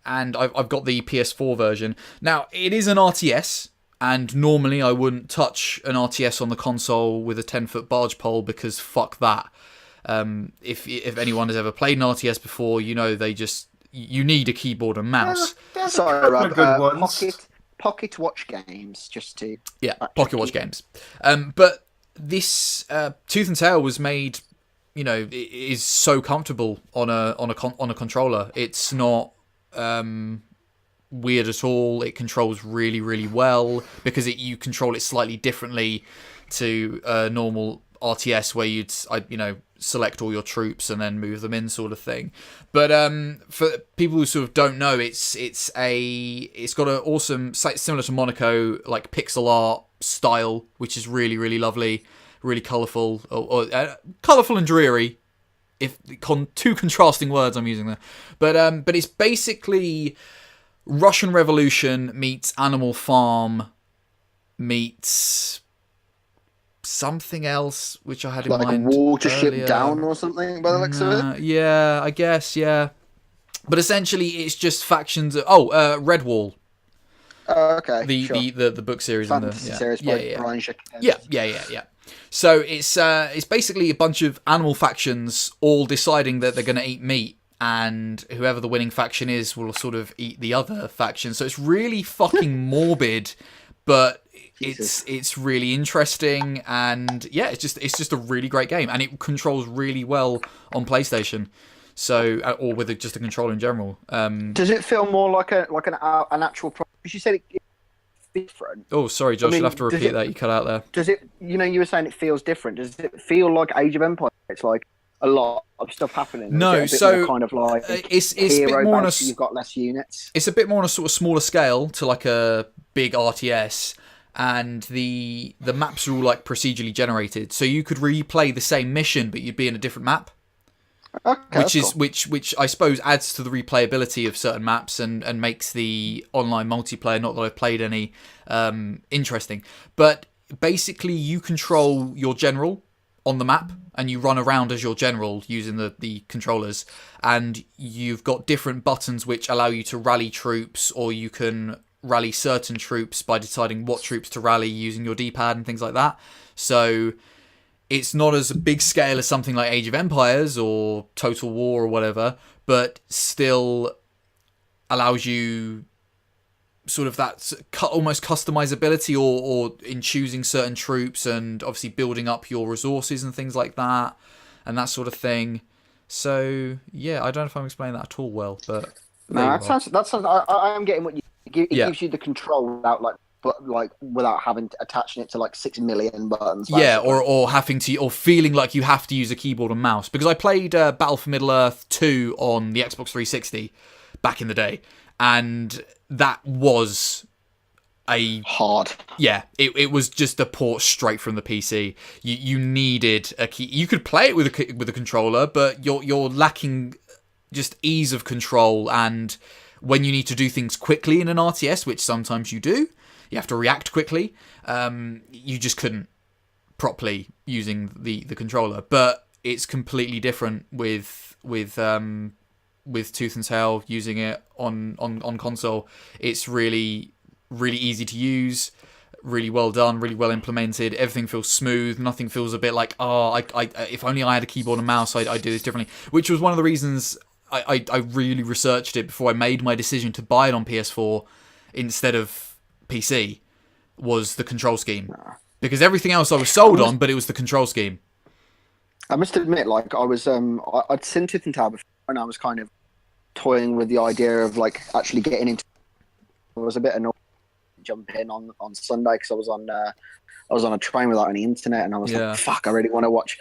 And I've got the PS4 version. Now, it is an RTS, and normally I wouldn't touch an RTS on the console with a 10-foot barge pole because fuck that. If anyone has ever played an RTS before, you know you need a keyboard and mouse. Sorry, Rob. Pocket Watch games, just to... Yeah, Pocket Watch games. But this Tooth and Tail was made, you know, it is so comfortable on a controller. It's not weird at all. It controls really, really well because you control it slightly differently to a normal RTS where you'd select all your troops and then move them in, sort of thing. But for people who sort of don't know, it's got an awesome, similar to Monaco, like pixel art style, which is really, really lovely, really colourful, or colourful and dreary. If two contrasting words I'm using there, but it's basically Russian Revolution meets Animal Farm meets something else, which I had in mind. Like a Watership earlier. Down or something, by the looks of it. Yeah, I guess, yeah. But essentially, it's just factions. Redwall. Oh, okay. The book series. Fantasy series by Brian Schick. Yeah. So it's basically a bunch of animal factions all deciding that they're going to eat meat, and whoever the winning faction is will sort of eat the other faction. So it's really fucking morbid, but it's really interesting, and yeah, it's just a really great game, and it controls really well on PlayStation. So, or with just a controller in general. Does it feel more like an actual product? Because you said it's different. Oh, sorry, Josh. You'll have to repeat that. You cut out there. Does it? You were saying it feels different. Does it feel like Age of Empires? It's like a lot of stuff happening. No, so kind of like it's a bit more on a. You've got less units. It's a bit more on a sort of smaller scale to like a big RTS. And the maps are all like procedurally generated, so you could replay the same mission, but you'd be in a different map. Okay, which I suppose adds to the replayability of certain maps and makes the online multiplayer, not that I've played any, interesting. But basically, you control your general on the map, and you run around as your general using the controllers, and you've got different buttons which allow you to rally troops, or you can rally certain troops by deciding what troops to rally using your D-pad and things like that. So it's not as big scale as something like Age of Empires or Total War or whatever, but still allows you sort of that almost customizability or in choosing certain troops and obviously building up your resources and things like that and that sort of thing. So yeah, I don't know if I'm explaining that at all well, but no, that sounds. I am getting what you. It gives you the control without having to attaching it to like 6 million buttons. Basically. Yeah, or having to, or feeling like you have to use a keyboard and mouse. Because I played Battle for Middle-earth 2 on the Xbox 360 back in the day, and that was hard. Yeah, it was just a port straight from the PC. You needed a key. You could play it with a controller, but you're lacking just ease of control, and when you need to do things quickly in an RTS, which sometimes you do, you have to react quickly. You just couldn't properly using the controller. But it's completely different with Tooth and Tail using it on console. It's really, really easy to use, really well done, really well implemented. Everything feels smooth. Nothing feels a bit like, if only I had a keyboard and mouse, I'd do this differently. Which was one of the reasons I really researched it before I made my decision to buy it on PS4 instead of PC, was the control scheme. Because everything else I was sold on, but it was the control scheme. I must admit, like, I was, I'd seen Tooth and Tail before, and I was kind of toying with the idea of, like, actually getting into. I was a bit annoyed to jump in on Sunday because I was on a train without any internet, and I was like, fuck, I really want to watch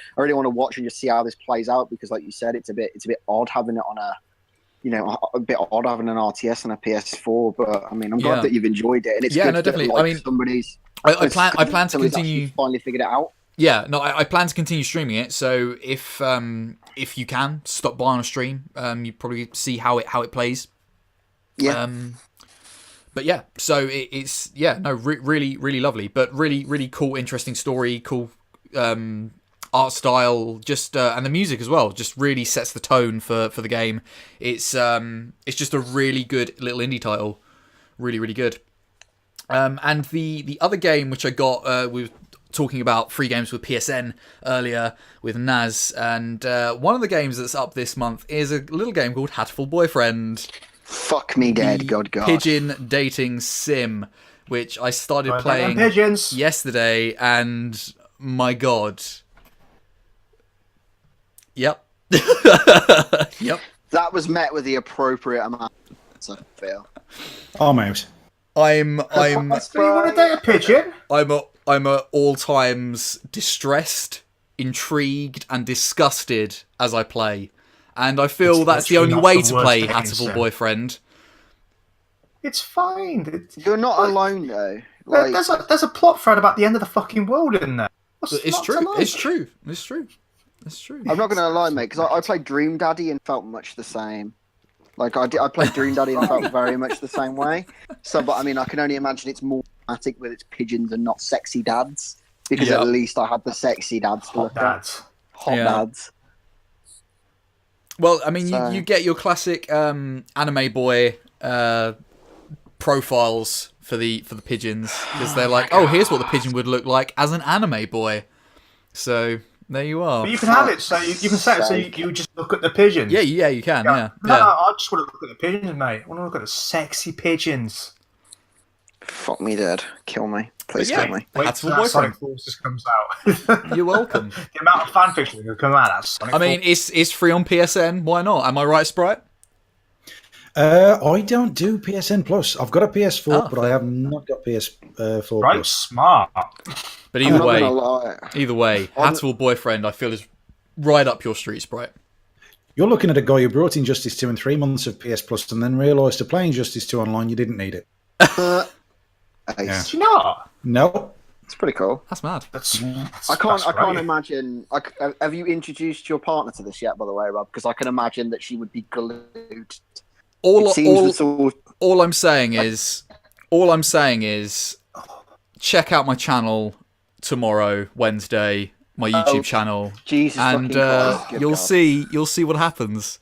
and just see how this plays out, because like you said, it's a bit odd having it on a bit odd having an RTS and a PS4, but I mean, I'm glad that you've enjoyed it, and it's good definitely. That, like, I mean, somebody's I plan to continue. Finally figured it out. Yeah, no, I plan to continue streaming it. So if you can stop by on a stream, you probably see how it plays. Yeah. But yeah, so it's really, really lovely, but really, really cool, interesting story, cool art style, just and the music as well, just really sets the tone for the game. It's just a really good little indie title, really, really good. And the other game which I got, we were talking about free games with PSN earlier with Naz, and one of the games that's up this month is a little game called Hatful Boyfriend. Fuck me dead, God. Pigeon dating sim, which I started playing yesterday, and my God. Yep. Yep. That was met with the appropriate amount, I feel. Almost. I'm you want to date a pigeon? I'm at all times distressed, intrigued, and disgusted as I play. And I feel that's the only way to play Hatful Boyfriend. It's fine. You're not alone, though. There's a plot thread about the end of the fucking world in there. It's true. It's true. It's true. It's true. I'm not going to lie, mate, because I played Dream Daddy and felt much the same. Like, I played Dream Daddy and felt very much the same way. So, but I mean, I can only imagine it's more dramatic with its pigeons and not sexy dads. Because at least I had the sexy dads to look at. Hot dads. Well, I mean, you get your classic anime boy profiles for the pigeons, because they're like, oh, here's what the pigeon would look like as an anime boy. So there you are. But you can have it, so you can set it so you just look at the pigeons. Yeah, you can. Yeah. No, I just want to look at the pigeons, mate. I want to look at the sexy pigeons. Fuck me dead. Kill me. Please kill me. Wait till that Sonic Forces comes out. You're welcome. The amount of fanfiction that will come out of Sonic I mean, it's free on PSN. Why not? Am I right, Sprite? I don't do PSN Plus. I've got a PS4, but I have not got PS4 right, Plus. Smart. But either way, Hatful Boyfriend, I feel, is right up your street, Sprite. You're looking at a guy who brought Injustice 2 and 3 months of PS Plus and then realised to play Injustice 2 online you didn't need it. Yeah. Do you not? No. It's pretty cool. That's mad. I can't imagine. Have you introduced your partner to this yet, by the way, Rob? Because I can imagine that she would be glued. All I'm saying is, check out my channel tomorrow, Wednesday, my YouTube channel, Jesus, and you'll see what happens.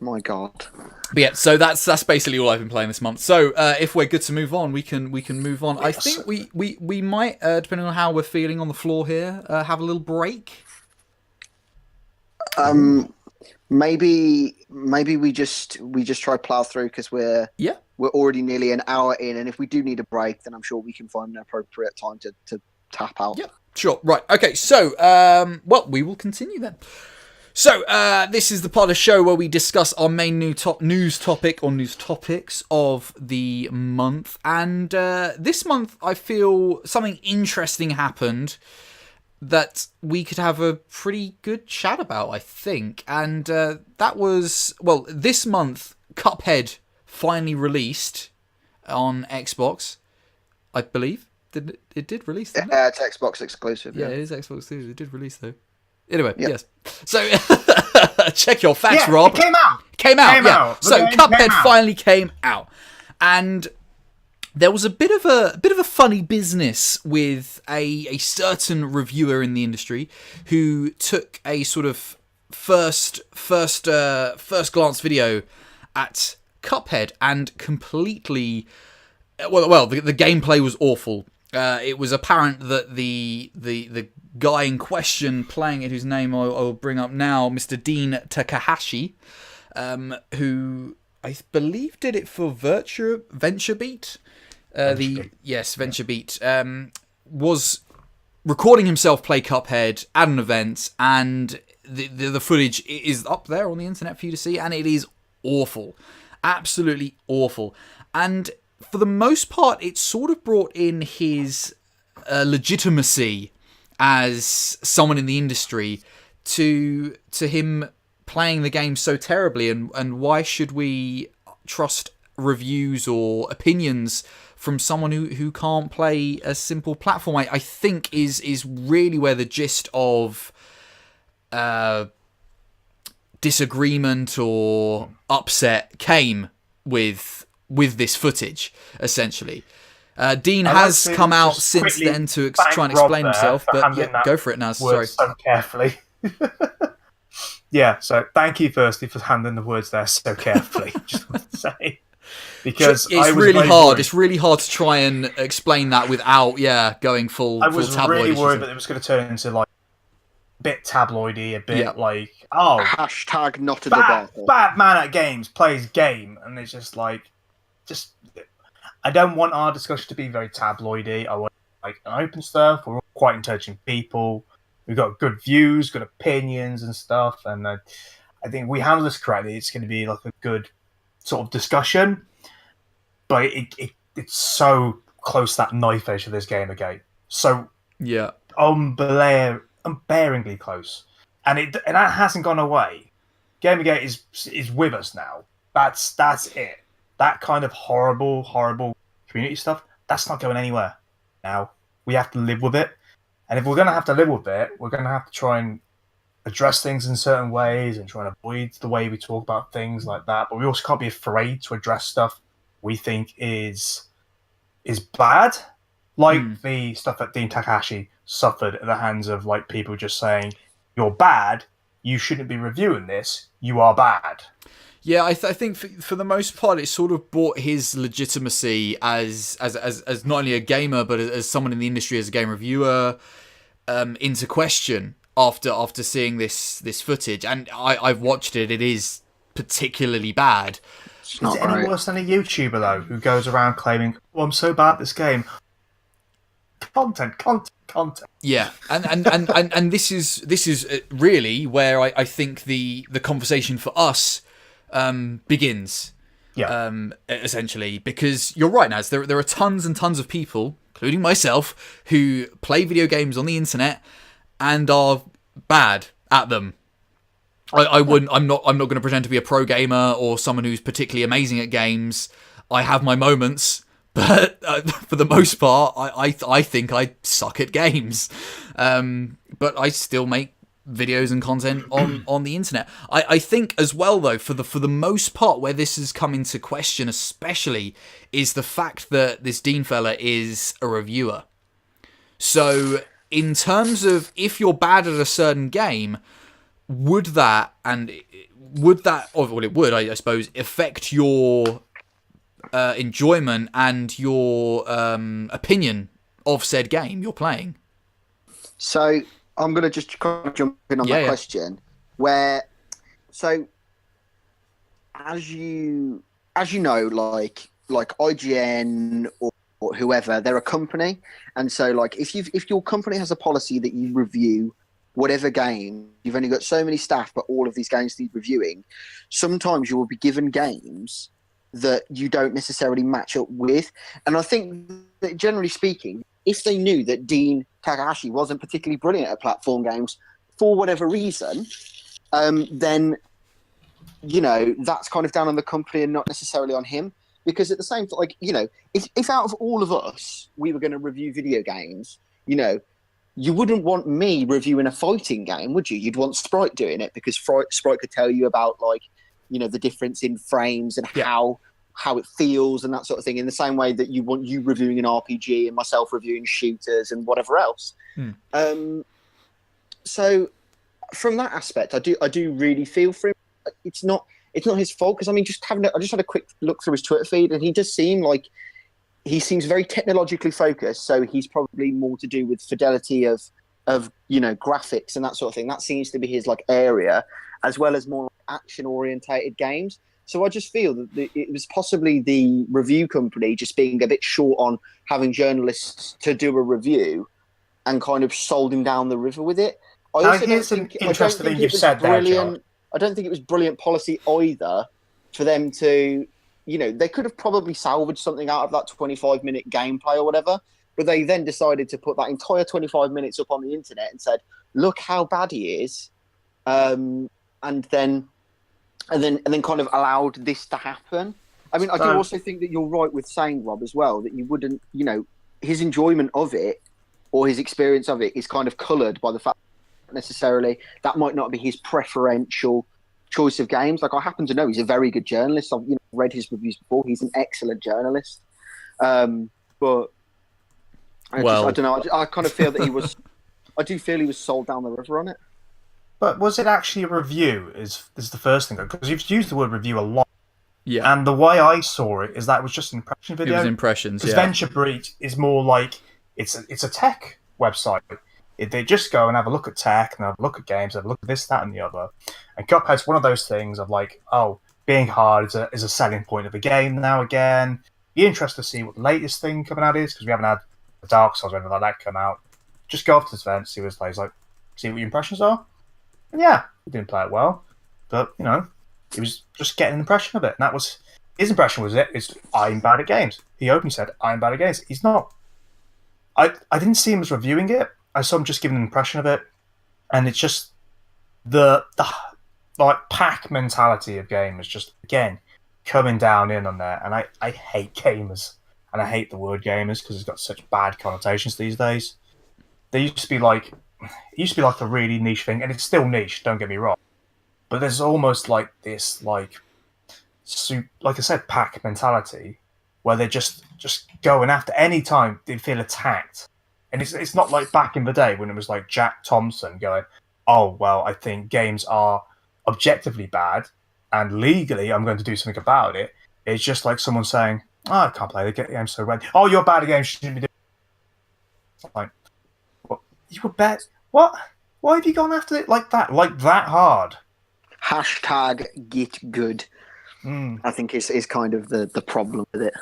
My God. But yeah, so that's basically all I've been playing this month. So if we're good to move on, we can move on. Yes. I think we might, depending on how we're feeling on the floor here, have a little break. Maybe we just try plow through, because we're already nearly an hour in, and if we do need a break, then I'm sure we can find an appropriate time to tap out. Yeah, sure. Right. Okay. So we will continue then. So, this is the part of the show where we discuss our main news topic or news topics of the month. And this month, I feel something interesting happened that we could have a pretty good chat about, I think. And that was, this month, Cuphead finally released on Xbox, I believe. It did release, didn't it? It's Xbox exclusive. Yeah, it is Xbox exclusive. It did release, though. Anyway, yes. So, check your facts, Rob. It came out. Came out. So, Cuphead finally came out, and there was a bit of a funny business with a certain reviewer in the industry who took a sort of first glance video at Cuphead and completely. Well, the gameplay was awful. It was apparent that the guy in question playing it, whose name I'll bring up now, Mr. Dean Takahashi, who I believe did it for VentureBeat. VentureBeat was recording himself play Cuphead at an event, and the footage is up there on the internet for you to see, and it is awful, absolutely awful. And for the most part, it sort of brought in his legitimacy as someone in the industry to him playing the game so terribly, and why should we trust reviews or opinions from someone who can't play a simple platform? I think is really where the gist of disagreement or upset came with with this footage, essentially. Dean has come out since then to try and explain himself, but yeah, go for it now. Sorry. So carefully. Yeah, so thank you firstly for handling the words there so carefully. Just want to say, because it's really hard. It's really hard to try and explain that without, going full. I was full really worried that it was going to turn into like a bit tabloidy, a bit like hashtag not a debacle. Bad man at games plays game, and it's just like, I don't want our discussion to be very tabloidy. I want like an open stuff. We're all quite intelligent people. We've got good views, good opinions and stuff, and I think if we handle this correctly, it's going to be like a good sort of discussion. But it's so close to that knife edge of this Gamergate, so unbearingly close, and that hasn't gone away. Gamergate is with us now. That's it. That kind of horrible community stuff, that's not going anywhere. Now we have to live with it. And if we're going to have to live with it, we're going to have to try and address things in certain ways and try and avoid the way we talk about things like that. But we also can't be afraid to address stuff we think is bad. Like the stuff that Dean Takahashi suffered at the hands of like people just saying, "You're bad, you shouldn't be reviewing this, you are bad." Yeah, I think for the most part, it sort of brought his legitimacy as not only a gamer, but as someone in the industry, as a game reviewer, into question after seeing this footage. And I've watched it. It is particularly bad. Is it any worse than a YouTuber, though, who goes around claiming, "Oh, I'm so bad at this game"? Content. Yeah, and this is really where I think the conversation for us begins. Essentially, because you're right, Naz. There are tons and tons of people, including myself, who play video games on the internet and are bad at them. I'm not going to pretend to be a pro gamer or someone who's particularly amazing at games. I have my moments, but for the most part, I think I suck at games. But I still make videos and content on the internet. I think as well, though, for the most part, where this has come into question especially is the fact that this Dean fella is a reviewer. So in terms of if you're bad at a certain game, would that, or well, it would, I suppose, affect your enjoyment and your opinion of said game you're playing? So I'm going to just kind of jump in on that question. So as you know, like IGN or whoever, they're a company, and so like if your company has a policy that you review whatever game, you've only got so many staff, but all of these games need reviewing. Sometimes you will be given games that you don't necessarily match up with, and I think that generally speaking, if they knew that Dean Takahashi wasn't particularly brilliant at platform games for whatever reason, then, you know, that's kind of down on the company and not necessarily on him. Because at the same time, like, you know, if out of all of us, we were going to review video games, you know, you wouldn't want me reviewing a fighting game, would you? You'd want Sprite doing it because Sprite could tell you about, like, you know, the difference in frames and how it feels and that sort of thing, in the same way that you want you reviewing an RPG and myself reviewing shooters and whatever else. So from that aspect, I do really feel for him. It's not his fault, because I mean, I just had a quick look through his Twitter feed, and he does seem like he seems very technologically focused. So he's probably more to do with fidelity of you know, graphics and that sort of thing. That seems to be his like area, as well as more action orientated games. So I just feel that it was possibly the review company just being a bit short on having journalists to do a review, and kind of sold him down the river with it. I don't think it was brilliant policy either for them to, you know, they could have probably salvaged something out of that 25-minute gameplay or whatever, but they then decided to put that entire 25 minutes up on the internet and said, look how bad he is, and then kind of allowed this to happen. I mean, I do also think that you're right with saying, Rob, as well, that you wouldn't, you know, his enjoyment of it or his experience of it is kind of coloured by the fact that necessarily that might not be his preferential choice of games. Like, I happen to know he's a very good journalist. I've read his reviews before. He's an excellent journalist. But I don't know. I kind of feel that he was. I do feel he was sold down the river on it. But was it actually a review? Is the first thing, because you've used the word review a lot. Yeah. And the way I saw it is that it was just an impression video. It was impressions. Because Yeah. VentureBeat is more like it's a tech website. They just go and have a look at tech and have a look at games, have a look at this, that, and the other. And Cuphead's one of those things of like, oh, being hard is a selling point of a game now again. Be interested to see what the latest thing coming out is, because we haven't had a Dark Souls or anything like that come out. Just go off to this event, see what it plays like, see what your impressions are. And yeah, he didn't play it well, but he was just getting an impression of it. And that was his impression. It's I'm bad at games. He openly said, I'm bad at games. He's not. I didn't see him as reviewing it. I saw him just giving an impression of it, and it's just the like pack mentality of gamers just again coming down in on there. And I hate gamers, and I hate the word gamers because it's got such bad connotations these days. It used to be like a really niche thing, and it's still niche. Don't get me wrong, but there's almost like this like I said, pack mentality where they're just going after any time they feel attacked. And it's not like back in the day when it was like Jack Thompson going, oh, well, I think games are objectively bad and legally I'm going to do something about it. It's just like someone saying, oh, I can't play the game so red. Oh, you're bad at games, you shouldn't be doing it. Like, what? You were bad? What? Why have you gone after it like that hard? Hashtag Git Good. I think is kind of the problem with it.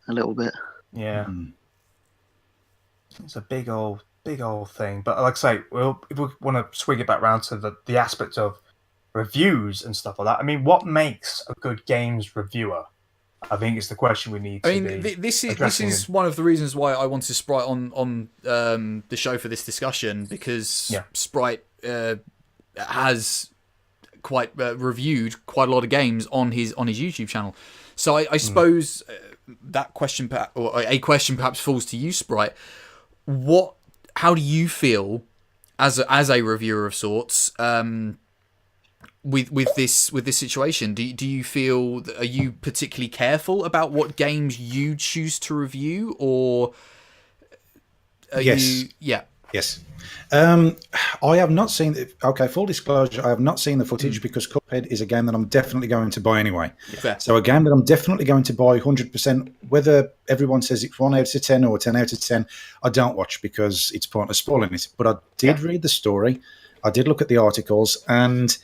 A little bit. Yeah. It's a big old thing. But like I say, if we want to swing it back around to the aspect of reviews and stuff like that, I mean, what makes a good games reviewer? I think it's the question we need to be this is one of the reasons why I wanted Sprite on the show for this discussion, because Sprite has reviewed quite a lot of games on his YouTube channel. So I suppose that question, or a question perhaps, falls to you, Sprite. How do you feel as a reviewer of sorts with this situation? Do you feel, are you particularly careful about what games you choose to review, or are you? Yeah. Yes. I have not seen. Okay, full disclosure, I have not seen the footage because Cuphead is a game that I'm definitely going to buy anyway. Fair. So a game that I'm definitely going to buy 100%. Whether everyone says it's 1 out of 10 or 10 out of 10, I don't watch because it's pointless spoiling it. But I did read the story. I did look at the articles, and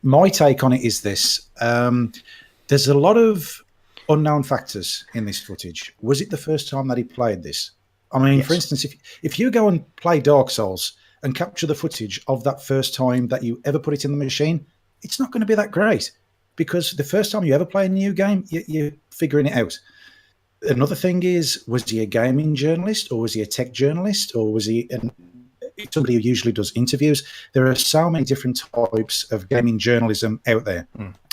my take on it is this: there's a lot of unknown factors in this footage. Was it the first time that he played this? I mean, for instance, if you go and play Dark Souls and capture the footage of that first time that you ever put it in the machine, it's not going to be that great, because the first time you ever play a new game, you're figuring it out. Another thing is, was he a gaming journalist, or was he a tech journalist, or was he somebody who usually does interviews? There are so many different types of gaming journalism out there.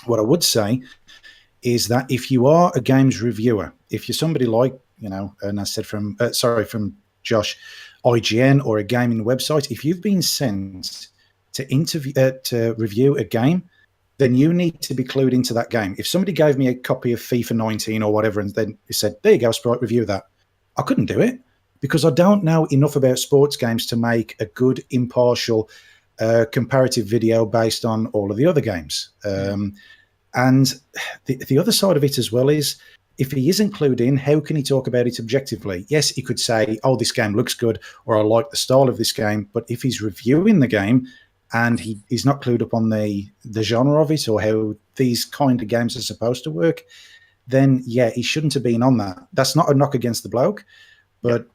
What I would say is that if you are a games reviewer, if you're somebody like, and I said from Josh, IGN or a gaming website, if you've been sent to review a game, then you need to be clued into that game. If somebody gave me a copy of FIFA 19 or whatever and then said, there you go, Sprite, review that, I couldn't do it because I don't know enough about sports games to make a good, impartial, comparative video based on all of the other games. And the other side of it as well is, if he isn't clued in, how can he talk about it objectively? Yes, he could say, oh, this game looks good, or I like the style of this game. But if he's reviewing the game and he's not clued up on the genre of it or how these kind of games are supposed to work, then, he shouldn't have been on that. That's not a knock against the bloke, but,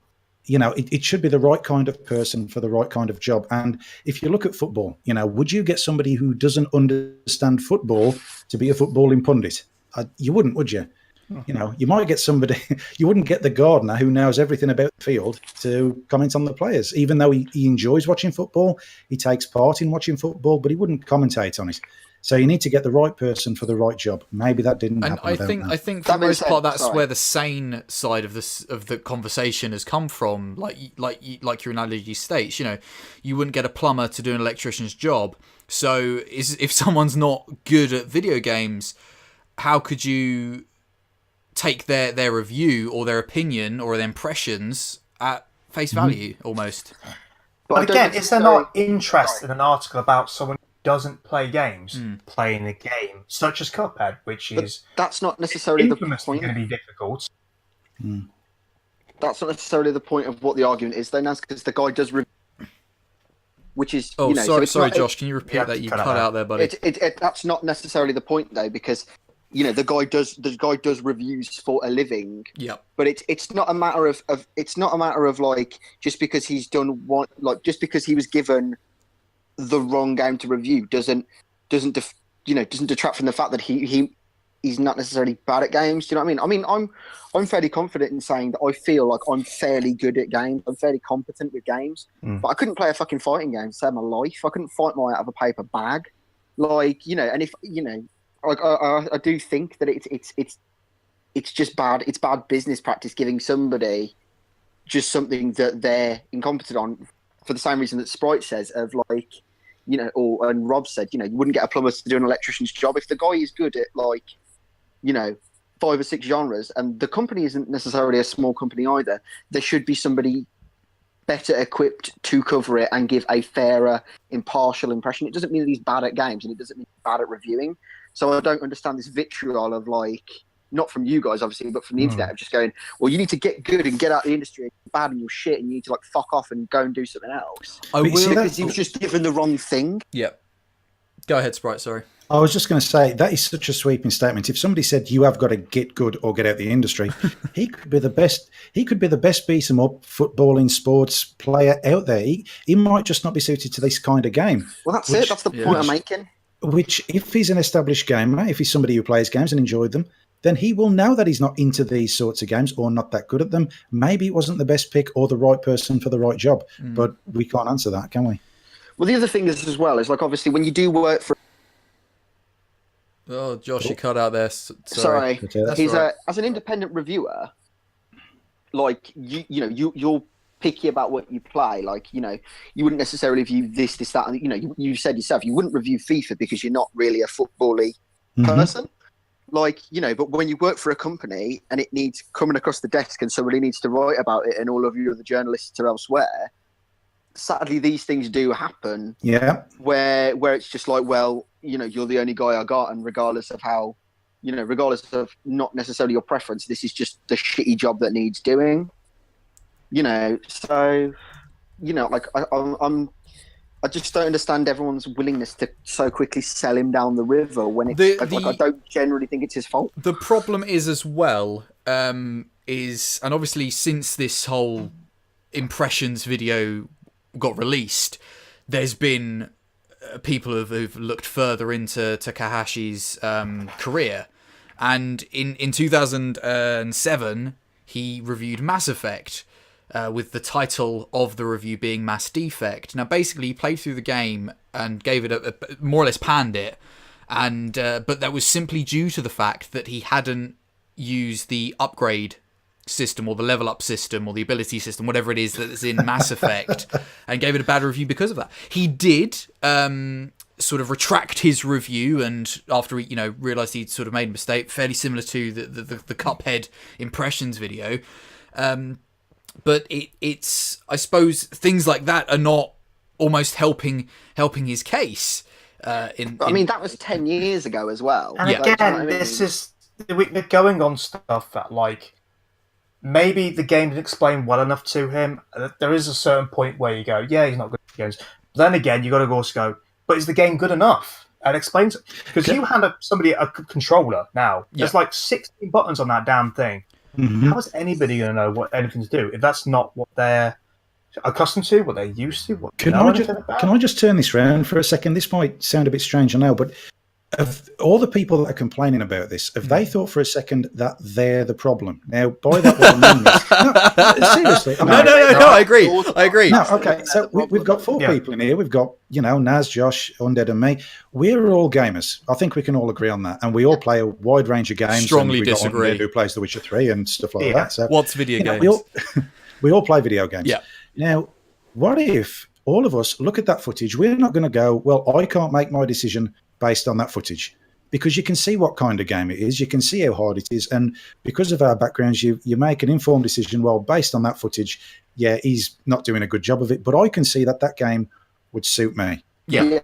it should be the right kind of person for the right kind of job. And if you look at football, would you get somebody who doesn't understand football to be a footballing pundit? You wouldn't, would you? You might get somebody, you wouldn't get the gardener who knows everything about the field to comment on the players, even though he enjoys watching football, he takes part in watching football, but he wouldn't commentate on it. So you need to get the right person for the right job. Maybe that didn't and happen. I think for the most part that's where the sane side of the conversation has come from. Like your analogy states, you wouldn't get a plumber to do an electrician's job. So if someone's not good at video games, how could you take their review or their opinion or their impressions at face value almost? But again, is there not interest in an article about someone who doesn't play games playing a game such as Cuphead, which is that's not necessarily the point. Going to be difficult. That's not necessarily the point of what the argument is, though, Naz, because the guy does review, which is sorry, Josh, can you repeat that? You cut out there, buddy. That's not necessarily the point, though, because the guy does reviews for a living. Yeah. But it's not a matter of like just because he's done one, like just because he was given the wrong game to review doesn't detract from the fact that he's not necessarily bad at games. Do you know what I mean? I mean, I'm fairly confident in saying that I feel like I'm fairly good at games. I'm fairly competent with games, but I couldn't play a fucking fighting game to save my life. I couldn't fight my way out of a paper bag, and if like I do think that it's just bad. It's bad business practice giving somebody just something that they're incompetent on for the same reason that Sprite says of like, and Rob said, you wouldn't get a plumber to do an electrician's job. If the guy is good at 5 or 6 genres, and the company isn't necessarily a small company either, there should be somebody better equipped to cover it and give a fairer, impartial impression. It doesn't mean that he's bad at games, and it doesn't mean he's bad at reviewing. So I don't understand this vitriol of not from you guys obviously, but from the internet of just going, well, you need to get good and get out of the industry, and bad and your shit, and you need to fuck off and go and do something else. Because he was just given the wrong thing. Yeah. Go ahead, Sprite, sorry. I was just going to say, that is such a sweeping statement. If somebody said you have got to get good or get out of the industry, he could be the best. He could be the best beat 'em up footballing sports player out there. He might just not be suited to this kind of game. Well, that's it. That's the point I'm making. Which, if he's an established gamer, if he's somebody who plays games and enjoyed them, then he will know that he's not into these sorts of games or not that good at them. Maybe it wasn't the best pick or the right person for the right job, but we can't answer that, can we? Well, the other thing is as well is obviously when you do work for. Oh, Josh, you cut out there. Sorry. He's right. As an independent reviewer, you're picky about what you play. You wouldn't necessarily review this, that, and you said yourself you wouldn't review FIFA because you're not really a football-y person. But when you work for a company and it needs coming across the desk and somebody needs to write about it and all of you other journalists are elsewhere, sadly these things do happen. Yeah. Where it's just you're the only guy I got, and regardless of how, regardless of not necessarily your preference, this is just the shitty job that needs doing. So, I just don't understand everyone's willingness to so quickly sell him down the river when it's I don't generally think it's his fault. The problem is as well, and obviously since this whole impressions video got released, there's been people who've looked further into Takahashi's career, and in 2007 he reviewed Mass Effect. With the title of the review being Mass Defect. Now, basically, he played through the game and gave it a more or less panned it, and but that was simply due to the fact that he hadn't used the upgrade system or the level up system or the ability system, whatever it is that's in Mass Effect, and gave it a bad review because of that. He did sort of retract his review, and after he realised he'd sort of made a mistake, fairly similar to the Cuphead impressions video. But it's I suppose things like that are not almost helping his case. I mean, that was 10 years ago as well. And again, this is we're going on stuff that maybe the game didn't explain well enough to him. There is a certain point where you go, yeah, he's not good at games. But then again, you got to also go, but is the game good enough? And explains it, because you hand somebody a controller now. There's 16 buttons on that damn thing. Mm-hmm. How is anybody going to know anything to do if that's not what they're accustomed to, what they're used to? Can I just turn this around for a second? This might sound a bit strange, I know, but of all the people that are complaining about this, have they thought for a second that they're the problem? Now, by that, what I mean is, no, seriously. No, I agree. No, okay, so we've got four people in here. We've got, Naz, Josh, Undead, and me. We're all gamers. I think we can all agree on that. And we all play a wide range of games. Strongly and disagree. Undead who plays The Witcher 3 and stuff like that. So, what's video games? We all play video games. Yeah. Now, what if all of us look at that footage? We're not going to go, well, I can't make my decision based on that footage, because you can see what kind of game it is, you can see how hard it is, and because of our backgrounds, you make an informed decision. Well, based on that footage, yeah, he's not doing a good job of it, but I can see that game would suit me. Yeah.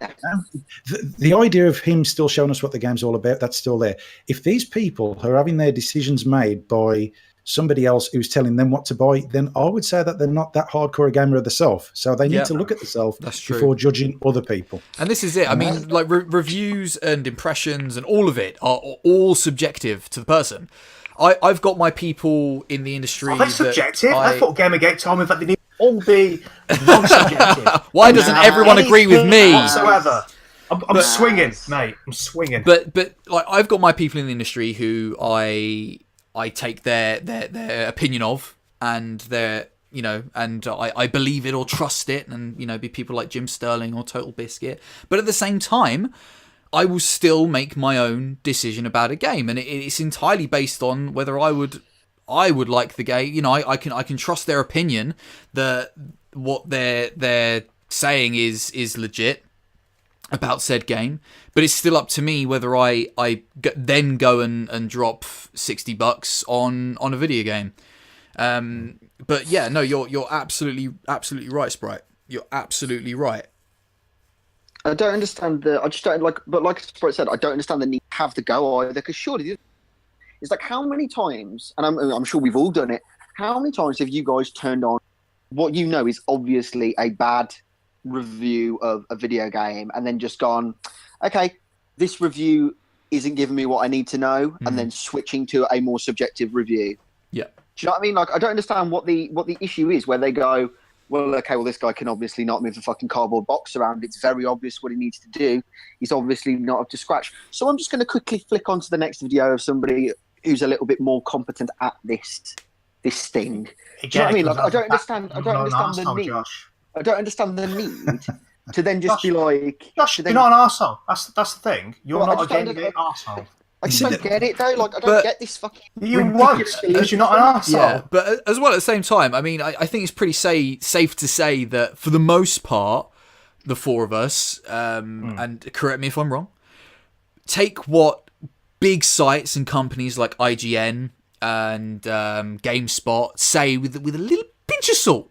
The idea of him still showing us what the game's all about, that's still there. If these people are having their decisions made by somebody else who's telling them what to buy, then I would say that they're not that hardcore a gamer of themselves. So they need to look at themselves before judging other people. And this is it. I mean, like reviews and impressions and all of it are all subjective to the person. I've got my people in the industry. Are they subjective? I thought Gamergate told me that they need to all be non-subjective. Why doesn't everyone agree with me? Whatsoever. I'm swinging, mate. I'm swinging. But like, I've got my people in the industry who I take their opinion of, and their, and I believe it or trust it, and, be people like Jim Sterling or Total Biscuit. But at the same time, I will still make my own decision about a game, and it's entirely based on whether I would like the game. I can trust their opinion that what they're saying is legit about said game, but it's still up to me whether I then go and drop $60 on a video game. But yeah, no, you're absolutely right, Sprite. You're absolutely right. I don't understand but like Sprite said, I don't understand the need to have to go either, because surely it's like, how many times, and I'm sure we've all done it, how many times have you guys turned on what is obviously a bad review of a video game, and then just gone, okay, this review isn't giving me what I need to know, and then switching to a more subjective review. Yeah. Do you know what I mean? Like, I don't understand what the issue is, where they go, well, okay, well, this guy can obviously not move the fucking cardboard box around. It's very obvious what he needs to do. He's obviously not up to scratch. So I'm just going to quickly flick onto the next video of somebody who's a little bit more competent at this thing. Do you know what I mean? Like, I don't understand the need. Josh. I don't understand the need to then just be like... Josh, you're not an arsehole. That's the thing. You're not a Gamergate arsehole. I just don't get it, though. Like, I don't get this fucking... You won't, because you're not an arsehole. Yeah, but as well, at the same time, I mean, I think it's pretty safe to say that, for the most part, the four of us, and correct me if I'm wrong, take what big sites and companies like IGN and GameSpot say with a little pinch of salt.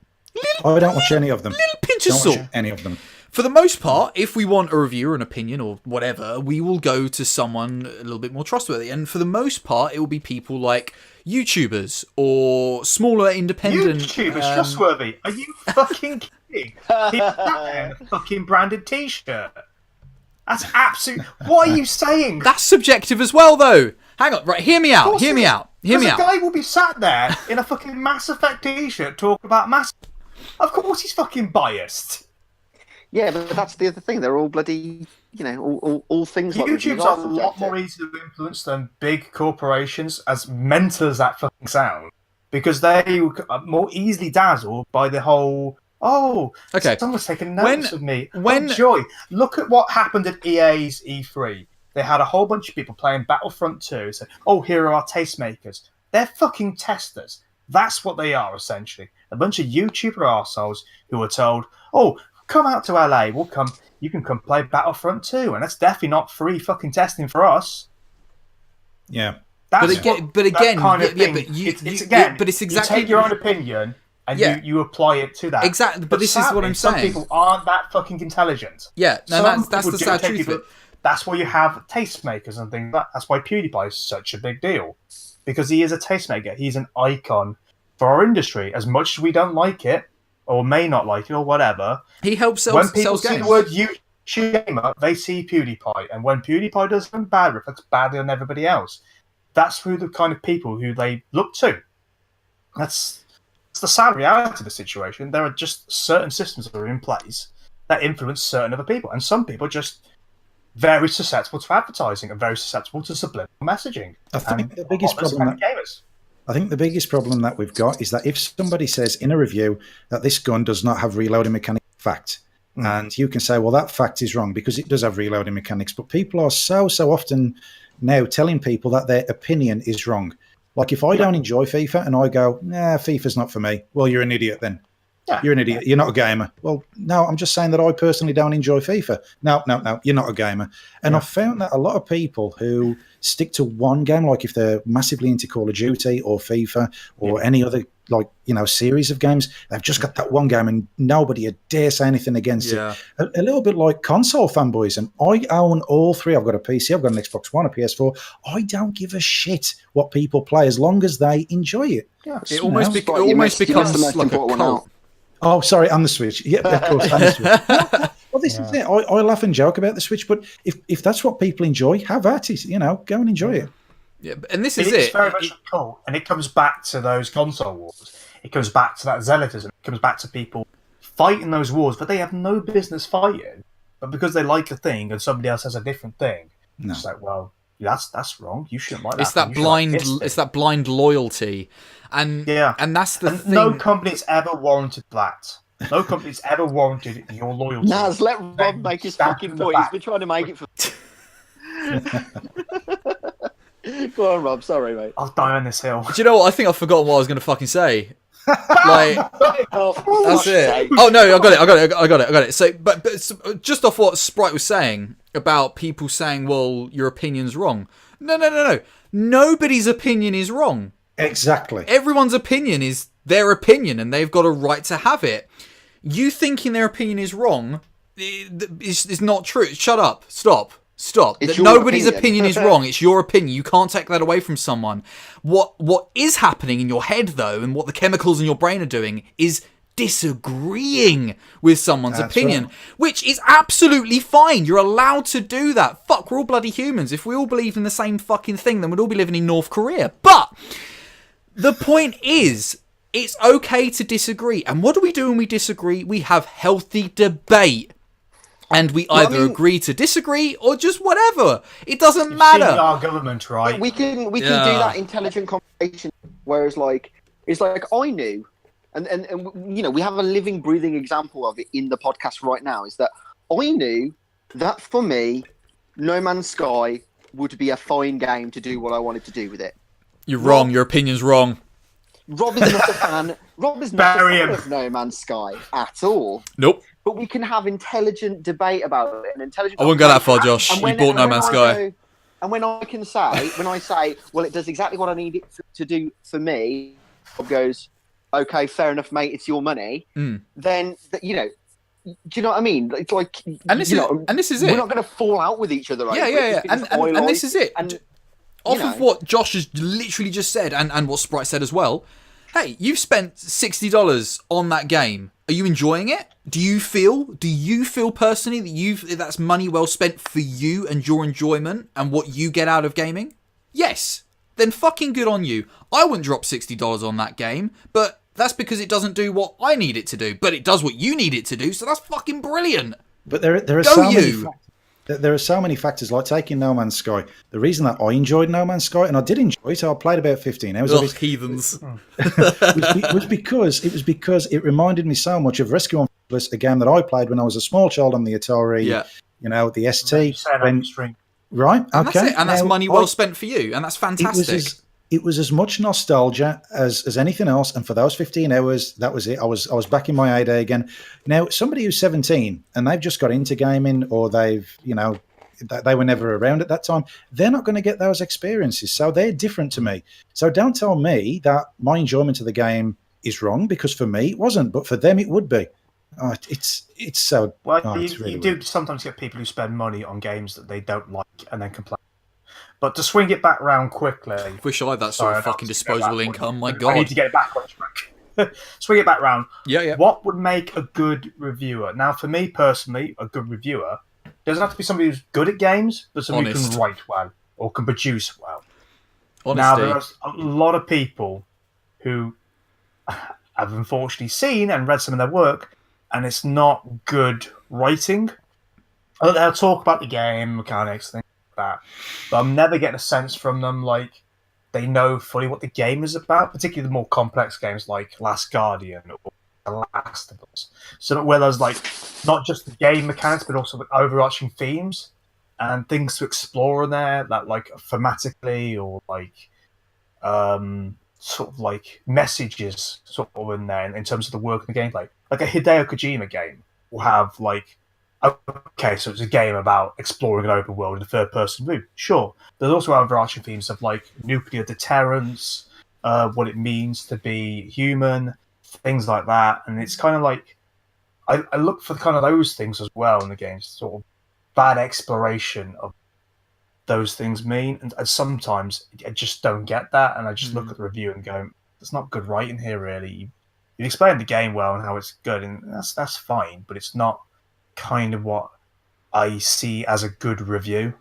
I don't watch any of them. Little pinch of salt. Any of them. For the most part, if we want a review or an opinion or whatever, we will go to someone a little bit more trustworthy. And for the most part, it will be people like YouTubers or smaller independent... YouTubers trustworthy? Are you fucking kidding? He's a fucking branded t-shirt. That's absolute... What are you saying? That's subjective as well, though. Hang on. Right, hear me out. Hear me out. A guy will be sat there in a fucking Mass Effect t-shirt talking about Mass... Of course he's fucking biased. Yeah, but that's the other thing. They're all bloody, all things like YouTube's a lot more easy to influence than big corporations, as mental as that fucking sounds, because they are more easily dazzled by the whole, okay, someone's taking notes of me. Joy, look at what happened at EA's E3. They had a whole bunch of people playing Battlefront 2, so, here are our tastemakers. They're fucking testers. That's what they are, essentially. A bunch of YouTuber arseholes who are told, come out to LA, you can come play Battlefront 2, and that's definitely not free fucking testing for us. Yeah. But again, it's exactly... You take your own opinion, and you apply it to that. Exactly, but this is what I'm saying. Some people aren't that fucking intelligent. Yeah, no, that's the sad truth of it. That's why you have tastemakers and things like that. That's why PewDiePie is such a big deal. Because he is a tastemaker. He's an icon for our industry. As much as we don't like it, or may not like it, or whatever, he helps sell games. When people see games. the word YouTube gamer, they see PewDiePie. And when PewDiePie does something bad, reflects badly on everybody else. That's who the kind of people who they look to. That's the sad reality of the situation. There are just certain systems that are in place that influence certain other people. And some people just... very susceptible to advertising and very susceptible to subliminal messaging. I think the biggest problem that we've got is that if somebody says in a review that this gun does not have reloading mechanics, fact, and you can say, well, that fact is wrong because it does have reloading mechanics, but people are so often now telling people that their opinion is wrong. Like if I don't enjoy FIFA and I go, nah, FIFA's not for me, well, you're an idiot then. Yeah. You're an idiot. You're not a gamer. Well, no, I'm just saying that I personally don't enjoy FIFA. No, you're not a gamer. And I've found that a lot of people who stick to one game, like if they're massively into Call of Duty or FIFA or any other, like, series of games, they've just got that one game and nobody dare say anything against it. A little bit like console fanboys. And I own all three. I've got a PC, I've got an Xbox One, a PS4. I don't give a shit what people play as long as they enjoy it. Yeah, it almost becomes like a cult. Oh, sorry, on the Switch. Yeah, of course, on the Switch. Well, this is it. I laugh and joke about the Switch, but if that's what people enjoy, have at it. Go and enjoy it. Yeah, and this is it. It's very much cool, and it comes back to those console wars. It comes back to that zealotism. It comes back to people fighting those wars, but they have no business fighting. But because they like a thing and somebody else has a different thing, it's like, well, that's wrong. You shouldn't like that. It's that blind loyalty. And that's the thing. No company's ever warranted that. No company's ever warranted your loyalty. Naz, let Rob make his fucking point. He's been trying to make it for... Go on, Rob. Sorry, mate. I'll die on this hill. Do you know what? I think I've forgotten what I was going to fucking say. That's it. Oh no, I got it. So, but just off what Sprite was saying about people saying, "Well, your opinion's wrong." No. Nobody's opinion is wrong. Exactly. Everyone's opinion is their opinion, and they've got a right to have it. You thinking their opinion is wrong is not true. Shut up. Stop. Nobody's opinion is wrong. It's your opinion. You can't take that away from someone. What is happening in your head, though, and what the chemicals in your brain are doing is disagreeing with someone's opinion, which is absolutely fine. You're allowed to do that. Fuck, we're all bloody humans. If we all believed in the same fucking thing, then we'd all be living in North Korea. But the point is, it's okay to disagree. And what do we do when we disagree? We have healthy debate. And we either agree to disagree or just whatever. It doesn't matter. Our government, right? We can do that intelligent conversation. Whereas, it's like I knew, and we have a living, breathing example of it in the podcast right now. Is that I knew that for me, No Man's Sky would be a fine game to do what I wanted to do with it. You're wrong. Your opinion's wrong. Rob is not a fan. Rob is not a fan of No Man's Sky at all. Nope. But we can have intelligent debate about it. I wouldn't go that far, Josh. You bought No Man's Sky. And when I say, well, it does exactly what I need it to do for me, Bob goes, okay, fair enough, mate, it's your money. Then, do you know what I mean? It's like, and this is it. We're not going to fall out with each other. Yeah. And this is it. Off of what Josh has literally just said, and what Sprite said as well. Hey, you've spent $60 on that game. Are you enjoying it? Do you feel personally that that's money well spent for you and your enjoyment and what you get out of gaming? Yes. Then fucking good on you. I wouldn't drop $60 on that game, but that's because it doesn't do what I need it to do. But it does what you need it to do, so that's fucking brilliant. But there are so many factors, like taking No Man's Sky. The reason that I enjoyed No Man's Sky, and I did enjoy it, I played about 15 hours of it. Heathens. was because it reminded me so much of Rescue on Flightless, a game that I played when I was a small child on the Atari, the ST. Right, and okay. That's it. And that's money well spent for you, and that's fantastic. It was as much nostalgia as anything else, and for those 15 hours, that was it. I was back in my heyday again. Now, somebody who's 17 and they've just got into gaming, or they were never around at that time, they're not going to get those experiences. So they're different to me. So don't tell me that my enjoyment of the game is wrong, because for me it wasn't, but for them it would be. It's so. Well, it's really you do sometimes get people who spend money on games that they don't like and then complain. But to swing it back round quickly... Wish I had that sort of fucking disposable income, my God. I need to get it back on track. Swing it back round. Yeah. What would make a good reviewer? Now, for me personally, a good reviewer doesn't have to be somebody who's good at games, but somebody who can write well or can produce well. Honesty. Now, there are a lot of people who have unfortunately seen and read some of their work, and it's not good writing. They'll talk about the game mechanics, things like that, but I'm never getting a sense from them like they know fully what the game is about, particularly the more complex games like Last Guardian or The Last of Us. So where there's like not just the game mechanics, but also the overarching themes and things to explore in there, that like thematically or like sort of like messages sort of in there in terms of the work of the game. Like a Hideo Kojima game will have like, okay, so it's a game about exploring an open world in a third-person view. Sure. There's also overarching themes of like nuclear deterrence, what it means to be human, things like that. And it's kind of like I look for kind of those things as well in the games, sort of bad exploration of those things mean. And sometimes I just don't get that, and I just look at the review and go, "There's not good writing here, really." You explained the game well and how it's good, and that's fine, but it's not kind of what I see as a good review.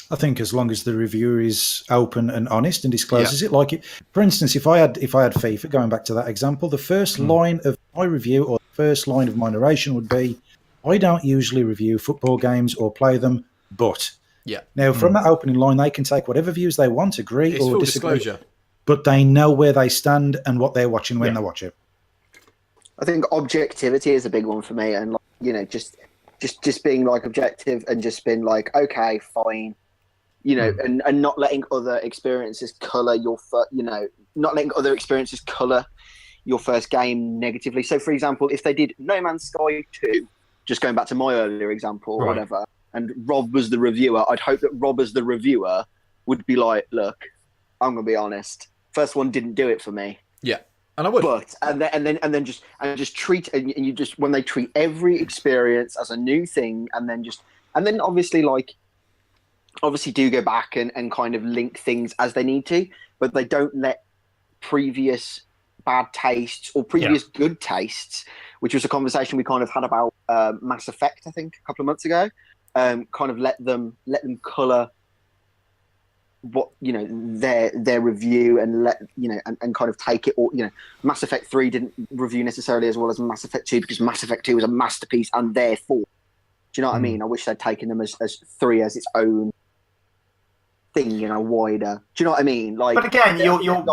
I think as long as the reviewer is open and honest and discloses it, like it. For instance, if I had FIFA, going back to that example, the first line of my review or the first line of my narration would be, "I don't usually review football games or play them, but." Yeah. Now, from that opening line, they can take whatever views they want, agree It's or full disagree, disclosure. but they know where they stand and what they're watching when they watch it. I think objectivity is a big one for me, and like, you know, just being like objective and just being like, okay, fine, you know, and not letting other experiences color your, not letting other experiences color your first game negatively. So, for example, if they did No Man's Sky 2, just going back to my earlier example or whatever, and Rob was the reviewer, I'd hope that Rob as the reviewer would be like, look, I'm gonna be honest, first one didn't do it for me. Yeah. And I would. But and then just treat and you just when they treat every experience as a new thing, and then obviously do go back and kind of link things as they need to, but they don't let previous bad tastes or previous good tastes, which was a conversation we kind of had about Mass Effect, I think, a couple of months ago. Kind of let them colour what, you know, their review, and let, you know, and kind of take it all. You know, Mass Effect 3 didn't review necessarily as well as Mass Effect 2, because Mass Effect 2 was a masterpiece, and therefore, do you know what I mean? I wish they'd taken them as 3 as its own thing, you know, wider. Do you know what I mean? Like, but again, you're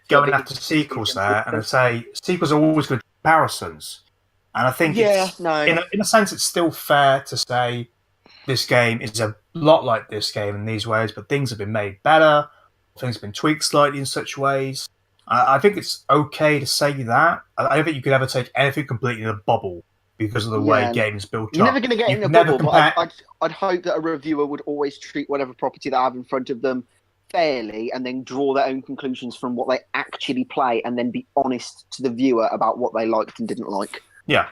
going after sequels there, and I say sequels are always good comparisons, and I think in a sense it's still fair to say this game is a lot like this game in these ways, but things have been made better, things have been tweaked slightly in such ways. I think it's okay to say that. I don't think you could ever take anything completely in a bubble because of the way games built up. You're never going to get in a bubble, but I'd hope that a reviewer would always treat whatever property they have in front of them fairly, and then draw their own conclusions from what they actually play, and then be honest to the viewer about what they liked and didn't like. Yeah.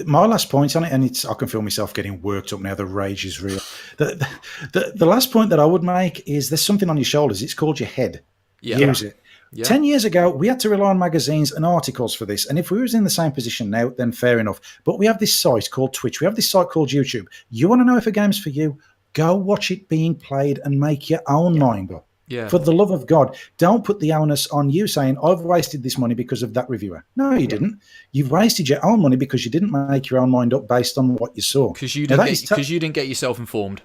My last point on it, and I can feel myself getting worked up now. The rage is real. The last point that I would make is there's something on your shoulders. It's called your head. Use it. Yeah. 10 years ago, we had to rely on magazines and articles for this. And if we was in the same position now, then fair enough. But we have this site called Twitch. We have this site called YouTube. You want to know if a game's for you? Go watch it being played and make your own mind up. Yeah. For the love of God, don't put the onus on you saying, I've wasted this money because of that reviewer. No, you didn't. You've wasted your own money because you didn't make your own mind up based on what you saw. Because you didn't get yourself informed.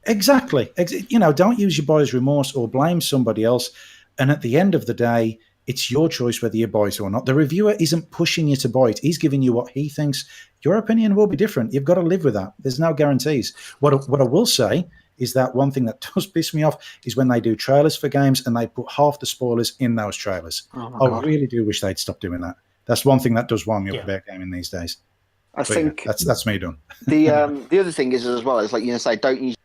Exactly. You know, don't use your buyer's remorse or blame somebody else. And at the end of the day, it's your choice whether you buy it or not. The reviewer isn't pushing you to buy it. He's giving you what he thinks. Your opinion will be different. You've got to live with that. There's no guarantees. What I will say is that one thing that does piss me off is when they do trailers for games and they put half the spoilers in those trailers. I really do wish they'd stop doing that. That's one thing that does wind me up about gaming these days. I think that's me done. The other thing is as well, is like, you know, say don't use,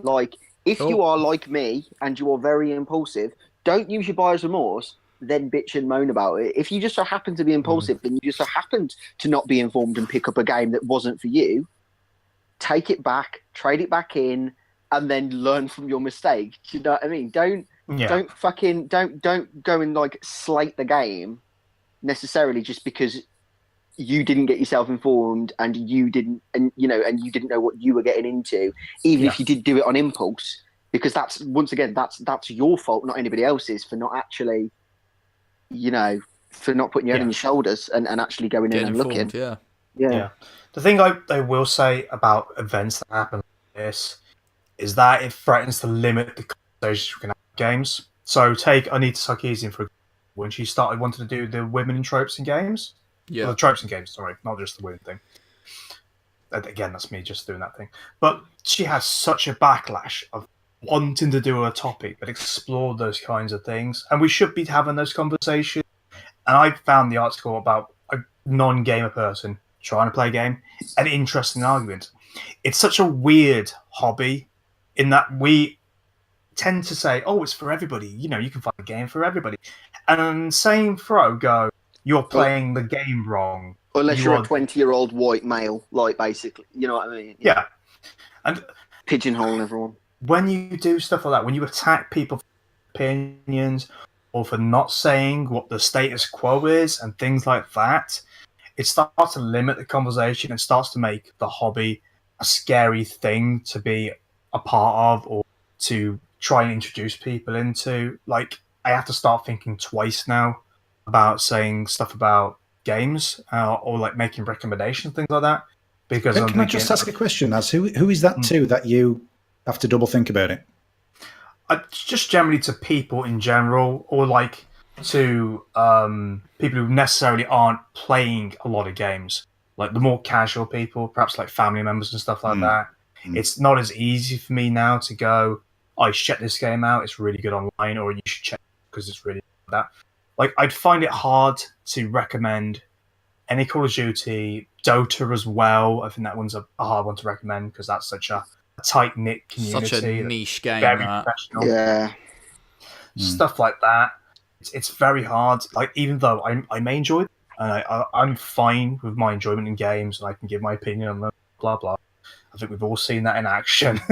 like, if you are like me and you are very impulsive, don't use your buyer's remorse, then bitch and moan about it. If you just so happen to be impulsive and you just so happened to not be informed and pick up a game that wasn't for you, take it back, trade it back in, and then learn from your mistake. Do you know what I mean? Don't go and like slate the game necessarily just because you didn't get yourself informed and you didn't know what you were getting into, even if you did do it on impulse, because that's, once again, that's your fault, not anybody else's, for not actually, you know, for not putting your head on your shoulders and actually going in and looking. Yeah. The thing I will say about events that happen like this is that it threatens to limit the conversations we can have in games. So take Anita Sarkeesian, for example, when she started wanting to do the women in tropes in games. Yeah. Well, the tropes in games, sorry, not just the women thing. Again, that's me just doing that thing. But she has such a backlash of wanting to do a topic that explored those kinds of things. And we should be having those conversations. And I found the article about a non-gamer person trying to play a game an interesting argument. It's such a weird hobby in that we tend to say, oh, it's for everybody. You know, you can find a game for everybody. And then same throw go, you're playing the game wrong. Unless you're a 20-year-old white male, like, basically. You know what I mean? Yeah. And pigeonholing everyone. When you do stuff like that, when you attack people for opinions or for not saying what the status quo is and things like that, it starts to limit the conversation and starts to make the hobby a scary thing to be a part of or to try and introduce people into. Like, I have to start thinking twice now about saying stuff about games or like making recommendations, things like that. Because can I just ask a question? As who is that to that you have to double think about it? Just generally to people in general, or like to people who necessarily aren't playing a lot of games, like the more casual people, perhaps like family members and stuff like that. It's not as easy for me now to go, I should check this game out, it's really good online, or you should check it because it's really good that. Like, I'd find it hard to recommend any Call of Duty, Dota as well. I think that one's a hard one to recommend because that's such a tight-knit community. Such a niche game. Very professional. Yeah. Stuff like that. It's very hard. Like, even though I may enjoy it, and I'm fine with my enjoyment in games, and I can give my opinion on them, blah, blah. I think we've all seen that in action.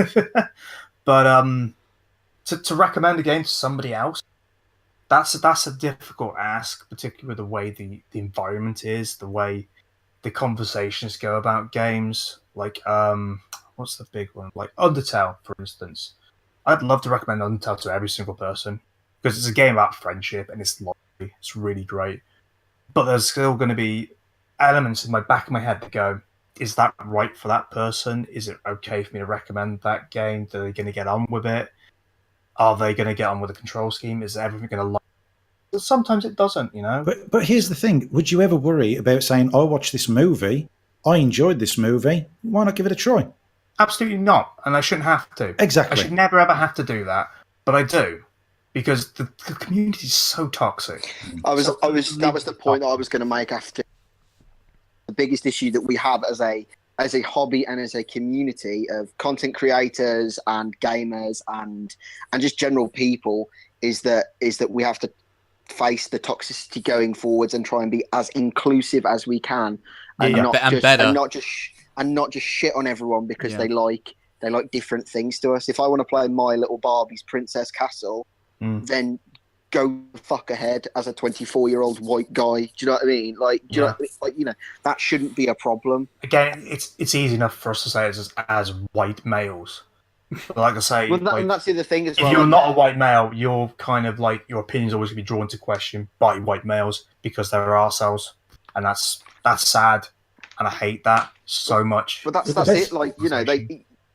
But to recommend a game to somebody else, that's a difficult ask, particularly with the way the environment is, the way the conversations go about games. Like, what's the big one? Like Undertale, for instance. I'd love to recommend Undertale to every single person because it's a game about friendship and it's lovely. It's really great. But there's still going to be elements in my back of my head that go, is that right for that person? Is it okay for me to recommend that game? Are they going to get on with it? Are they going to get on with the control scheme? Is everything going to like? Sometimes it doesn't, you know. But here's the thing: would you ever worry about saying, "I watched this movie, I enjoyed this movie. Why not give it a try?" Absolutely not, and I shouldn't have to. Exactly. I should never ever have to do that, but I do because the community is so toxic. That was the point that I was going to make after. The biggest issue that we have as a hobby and as a community of content creators and gamers and just general people is that we have to face the toxicity going forwards and try and be as inclusive as we can and not just shit on everyone because they like different things to us. If I want to play My Little Barbie's Princess Castle, then go fuck ahead as a 24-year-old white guy. Do you know what I mean? Like, that shouldn't be a problem. Again, it's easy enough for us to say it as white males. But like I say, and that's the other thing as well. If you're not a white male, you're kind of like your opinion's always going to be drawn to question by white males because they're arseholes, and that's sad, and I hate that so much. But that's it. Like,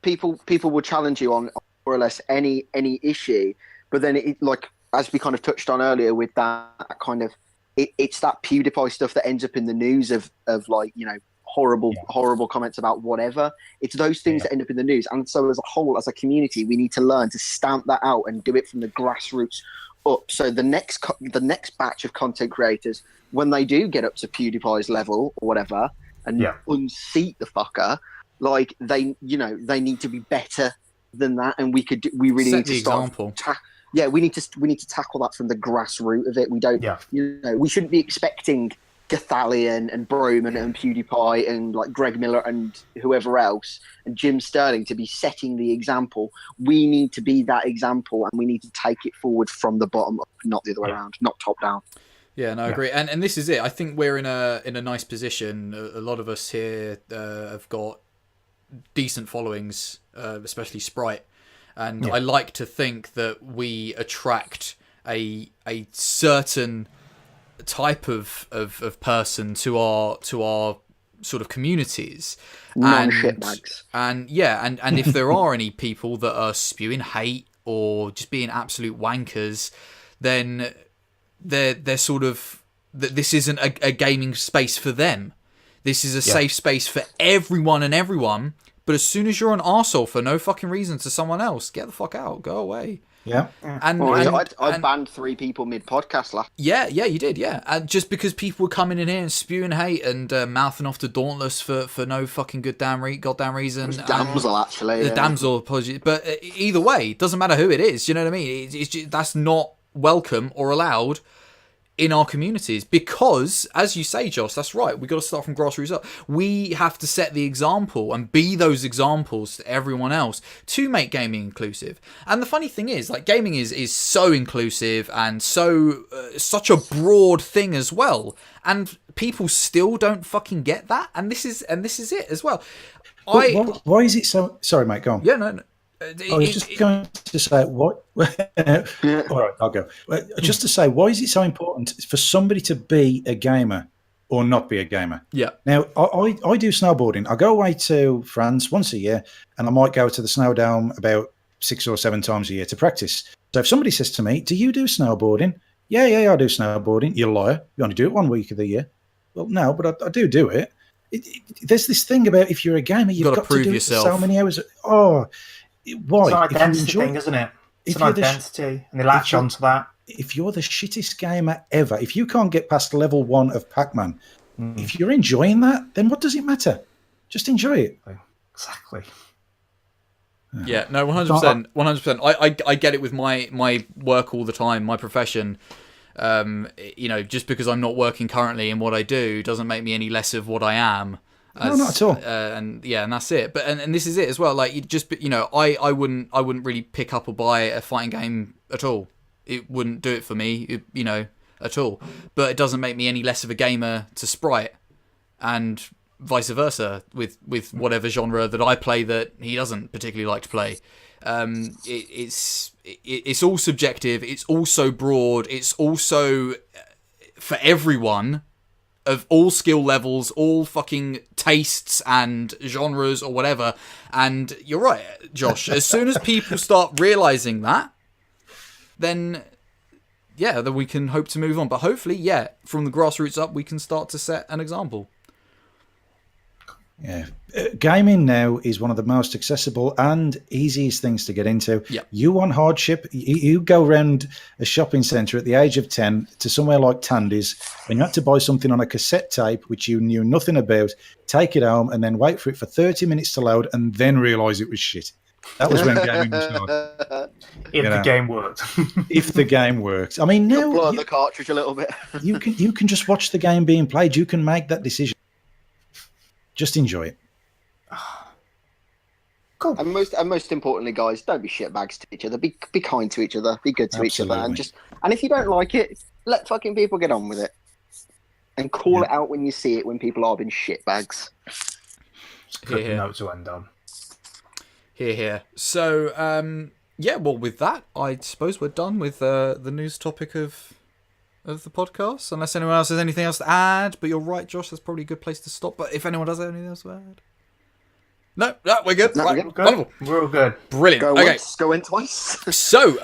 people will challenge you on more or less any issue, but then it, like, as we kind of touched on earlier with that kind of, it's that PewDiePie stuff that ends up in the news of like, horrible comments about whatever. It's those things that end up in the news. And so as a whole, as a community, we need to learn to stamp that out and do it from the grassroots up. So the next batch of content creators, when they do get up to PewDiePie's level or whatever and unseat the fucker, like they need to be better than that. And we really need to start. We need to tackle that from the grassroots of it. We don't, we shouldn't be expecting Gathalion and Broman and PewDiePie and like Greg Miller and whoever else and Jim Sterling to be setting the example. We need to be that example and we need to take it forward from the bottom up, not the other way around, not top down. Yeah, no, I agree. And this is it. I think we're in a nice position. A lot of us here have got decent followings, especially Sprite. And I like to think that we attract a certain type of person to our sort of communities. Non-shitbags. And if there are any people that are spewing hate or just being absolute wankers, then they're sort of, this isn't a gaming space for them. This is a safe space for everyone and everyone. But as soon as you're an arsehole for no fucking reason to someone else, get the fuck out, go away. Yeah. I banned 3 people mid-podcast last. Yeah, you did, yeah. And just because people were coming in here and spewing hate and mouthing off to Dauntless for no fucking goddamn reason. Damsel, actually. The damsel, apologies. But either way, it doesn't matter who it is, you know what I mean? It's just, that's not welcome or allowed in our communities, because, as you say, Josh, that's right, we got to start from grassroots up. We have to set the example and be those examples to everyone else to make gaming inclusive. And the funny thing is, like, gaming is so inclusive and so such a broad thing as well, and people still don't fucking get that. And this is it as well. Why is it so? Sorry, mate, go on. Yeah, no. I was just going to say, what? All right, I'll go. Just to say, why is it so important for somebody to be a gamer or not be a gamer? Yeah. Now, I do snowboarding. I go away to France once a year, and I might go to the snow dome about 6 or 7 times a year to practice. So if somebody says to me, "Do you do snowboarding?" Yeah, I do snowboarding. You liar. You only do it 1 week of the year. Well, no, but I do it. There's this thing about if you're a gamer, you've got to prove yourself. So many hours. Why? It's an identity thing, isn't it? It's an identity, and they latch onto that. If you're the shittest gamer ever, if you can't get past level 1 of Pac-Man, if you're enjoying that, then what does it matter? Just enjoy it. Exactly. Yeah, no, 100%. 100%. I get it with my work all the time, my profession. Just because I'm not working currently in what I do doesn't make me any less of what I am. No, not at all. And that's it. But and this is it as well. Like, I wouldn't really pick up or buy a fighting game at all. It wouldn't do it for me, at all. But it doesn't make me any less of a gamer to Sprite, and vice versa with whatever genre that I play that he doesn't particularly like to play. It's all subjective. It's also broad. It's also for everyone, of all skill levels, all fucking tastes and genres or whatever. And you're right, Josh. As soon as people start realizing that, then we can hope to move on. But hopefully, from the grassroots up, we can start to set an example. Yeah. Gaming now is one of the most accessible and easiest things to get into. Yep. You want hardship, you go around a shopping centre at the age of 10 to somewhere like Tandy's, and you had to buy something on a cassette tape which you knew nothing about, take it home, and then wait for it for 30 minutes to load, and then realise it was shit. That was when gaming was not. If the game worked. If the game worked. I mean, now blow the cartridge a little bit. you can just watch the game being played. You can make that decision. Just enjoy it. Cool. And most importantly, guys, don't be shitbags to each other. Be kind to each other. Be good to each other. And if you don't like it, let fucking people get on with it. And call it out when you see it, when people are being shitbags. Good note to end on. Here. So, well, with that, I suppose we're done with the news topic of the podcast, unless anyone else has anything else to add. But you're right, Josh, that's probably a good place to stop. But if anyone does have anything else to add, no, we're good. No, right, we're good. Wonderful. We're all good. Brilliant. Go okay. once, go in twice. So,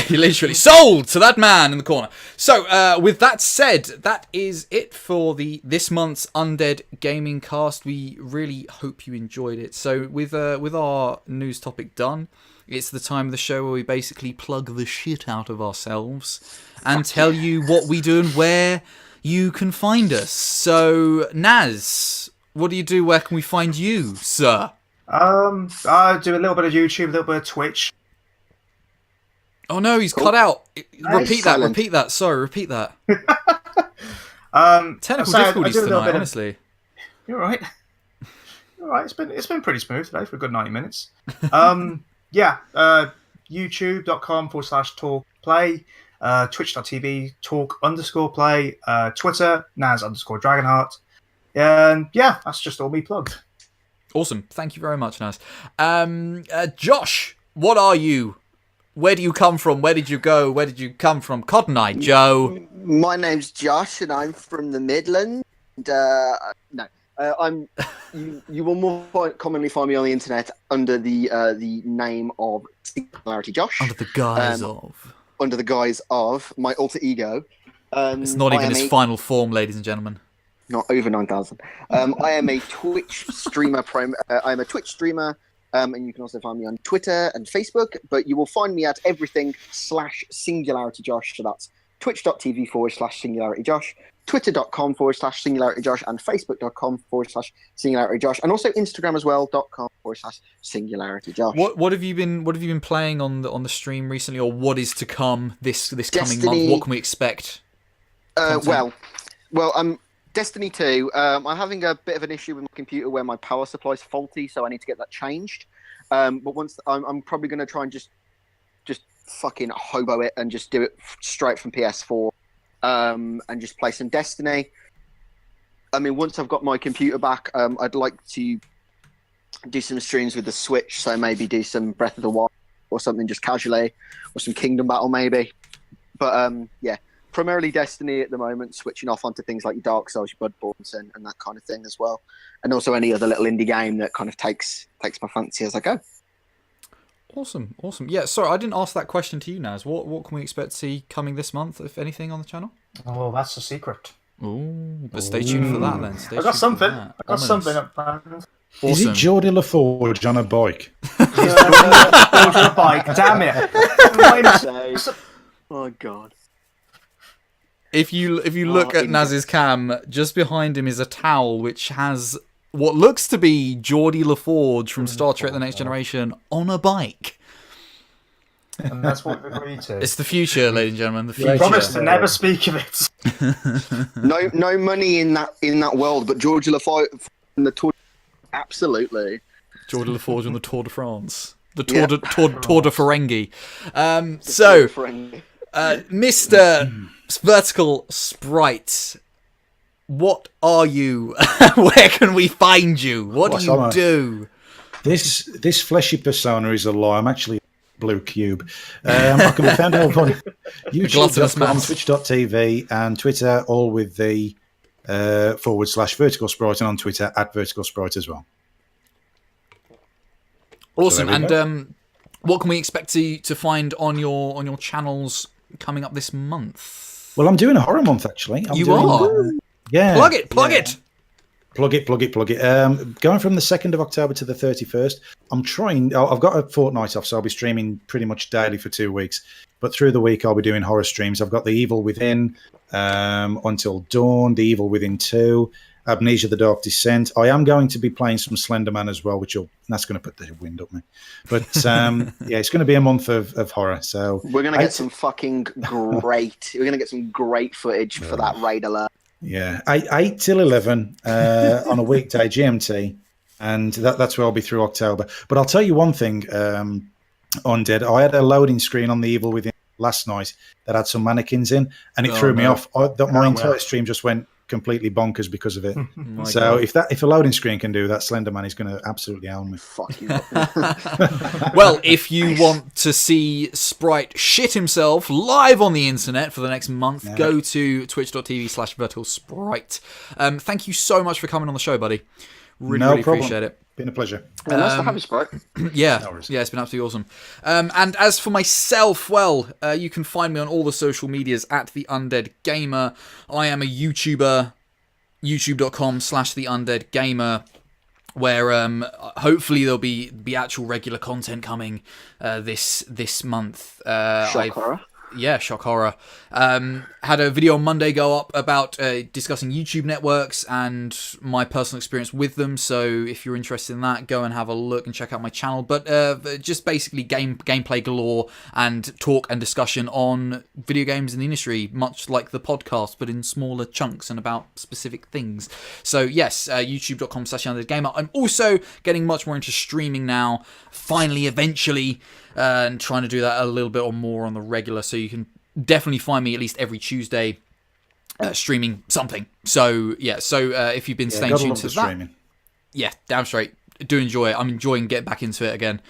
literally sold to that man in the corner. So, with that said, that is it for this month's Undead Gaming Cast. We really hope you enjoyed it. So, with our news topic done, it's the time of the show where we basically plug the shit out of ourselves and tell you what we do and where you can find us. So, Naz, what do you do? Where can we find you, sir? I do a little bit of YouTube, a little bit of Twitch. Oh no, he's cut out. Repeat that. Sorry, repeat that. Technical difficulties tonight, honestly. You're right. It's been pretty smooth today for a good 90 minutes. YouTube.com/talkplay, Twitch.tv talk_play, Twitter Naz_Dragonheart, and that's just all me plugged. Awesome, thank you very much, Naz. Josh, what are you? Where do you come from? Where did you go? Where did you come from? Cotton Eye Joe. My name's Josh, and I'm from the Midlands. You will more commonly find me on the internet under the name of SingularityJosh. Under the guise of my alter ego. It's not even his final form, ladies and gentlemen. Not over 9,000. I am a Twitch streamer. I am a Twitch streamer, and you can also find me on Twitter and Facebook. But you will find me at everything /SingularityJosh. So that's twitch.tv/SingularityJosh, twitter.com/SingularityJosh, and facebook.com/SingularityJosh, and also Instagram as well, .com/SingularityJosh. What have you been playing on the stream recently, or what is to come this coming month? What can we expect? Destiny 2. I'm having a bit of an issue with my computer where my power supply is faulty, so I need to get that changed. But once I'm probably going to try and just fucking hobo it and just do it straight from PS4, and just play some Destiny. I mean, once I've got my computer back, I'd like to do some streams with the Switch, so maybe do some Breath of the Wild or something just casually, or some Kingdom Battle maybe. But yeah, primarily Destiny at the moment, switching off onto things like your Dark Souls, your Bloodborne, and that kind of thing as well. And also any other little indie game that kind of takes my fancy as I go. Awesome. Yeah, sorry, I didn't ask that question to you, Naz. What can we expect to see coming this month, if anything, on the channel? Oh, that's a secret. Ooh, but stay tuned for that then. I got something. Up there. Awesome. Is it Geordie LaForge on a bike? He's on a bike. Damn it! Oh God. If you look at Naz's cam, just behind him is a towel which has what looks to be Geordie LaForge from Star Trek: The Next Generation on a bike. And that's what we've agreed to. It's the future, ladies and gentlemen. The future. We promise to never speak of it. No money in that world, but Geordie LaForge in the Tour. Absolutely. Geordie LaForge on the Tour de France. The Tour de Ferengi. So, Mr. Vertical Sprite, what are you? Where can we find you? What do you do? This fleshy persona is a lie. I'm actually a blue cube. I can be found over on YouTube.com, Twitch.tv, and Twitter, all with the /VerticalSprite, and on Twitter @VerticalSprite as well. Awesome. And what can we expect to find on your channels coming up this month? Well, I'm doing a horror month, actually. You are? Yeah. Plug it. Plug it. Going from the 2nd of October to the 31st, I've got a fortnight off, so I'll be streaming pretty much daily for 2 weeks. But through the week, I'll be doing horror streams. I've got The Evil Within, Until Dawn, The Evil Within 2, Amnesia: The Dark Descent. I am going to be playing some Slender Man as well, that's going to put the wind up me. But yeah, it's going to be a month of horror. So we're going to get some fucking great. We're going to get some great footage for that raid alert. Yeah, 8 till 11 on a weekday GMT, and that's where I'll be through October. But I'll tell you one thing, Undead. I had a loading screen on The Evil Within last night that had some mannequins in, and it threw me off. My entire stream just went completely bonkers because of it. So if a loading screen can do that, Slender Man is going to absolutely own me. Fuck you. Well, if you want to see Sprite shit himself live on the internet for the next month, go to twitch.tv/VerticalSprite. Thank you so much for coming on the show, buddy. Really appreciate it. Been a pleasure. Nice to have you, Sprite. Yeah, it's been absolutely awesome. And as for myself, well, you can find me on all the social medias at The Undead Gamer. I am a YouTuber, youtube.com/TheUndeadGamer, where hopefully there'll be actual regular content coming this month. Shock horror. Yeah, shock horror. Had a video on Monday go up about discussing YouTube networks and my personal experience with them. So if you're interested in that, go and have a look and check out my channel. But just basically gameplay galore and talk and discussion on video games in the industry, much like the podcast, but in smaller chunks and about specific things. So yes, youtube.com/UndeadGamer. I'm also getting much more into streaming now, finally, eventually, and trying to do that a little bit or more on the regular. So you can definitely find me at least every Tuesday streaming something. So yeah, if you've been staying tuned to that, yeah, damn straight. do enjoy it. I'm enjoying getting back into it again.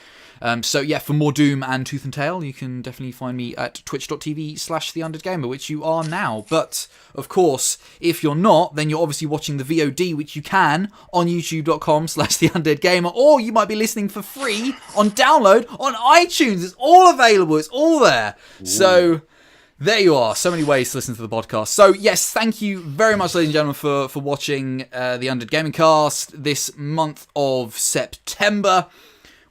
So yeah, for more Doom and Tooth and Tail, you can definitely find me at twitch.tv/TheUndeadGamer, which you are now. But, of course, if you're not, then you're obviously watching the VOD, which you can on youtube.com/TheUndeadGamer, or you might be listening for free on download on iTunes. It's all available. It's all there. Ooh. So there you are. So many ways to listen to the podcast. So, yes, thank you very much, ladies and gentlemen, for watching the UndeadGamingCast this month of September.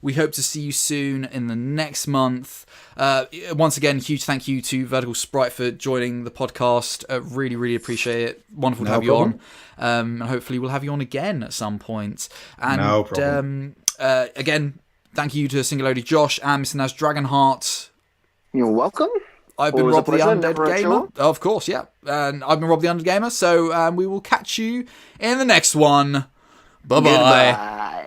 We hope to see you soon in the next month. Once again, huge thank you to VerticalSprite for joining the podcast. Really, really appreciate it. Wonderful to have you on. And hopefully we'll have you on again at some point. And, no problem. Again, thank you to SingularityJosh and Mr. Naz Dragonheart. You're welcome. I've been Rob the Undead Gamer. Of course, yeah. And I've been Rob the Undead Gamer. So we will catch you in the next one. Bye-bye. Goodbye.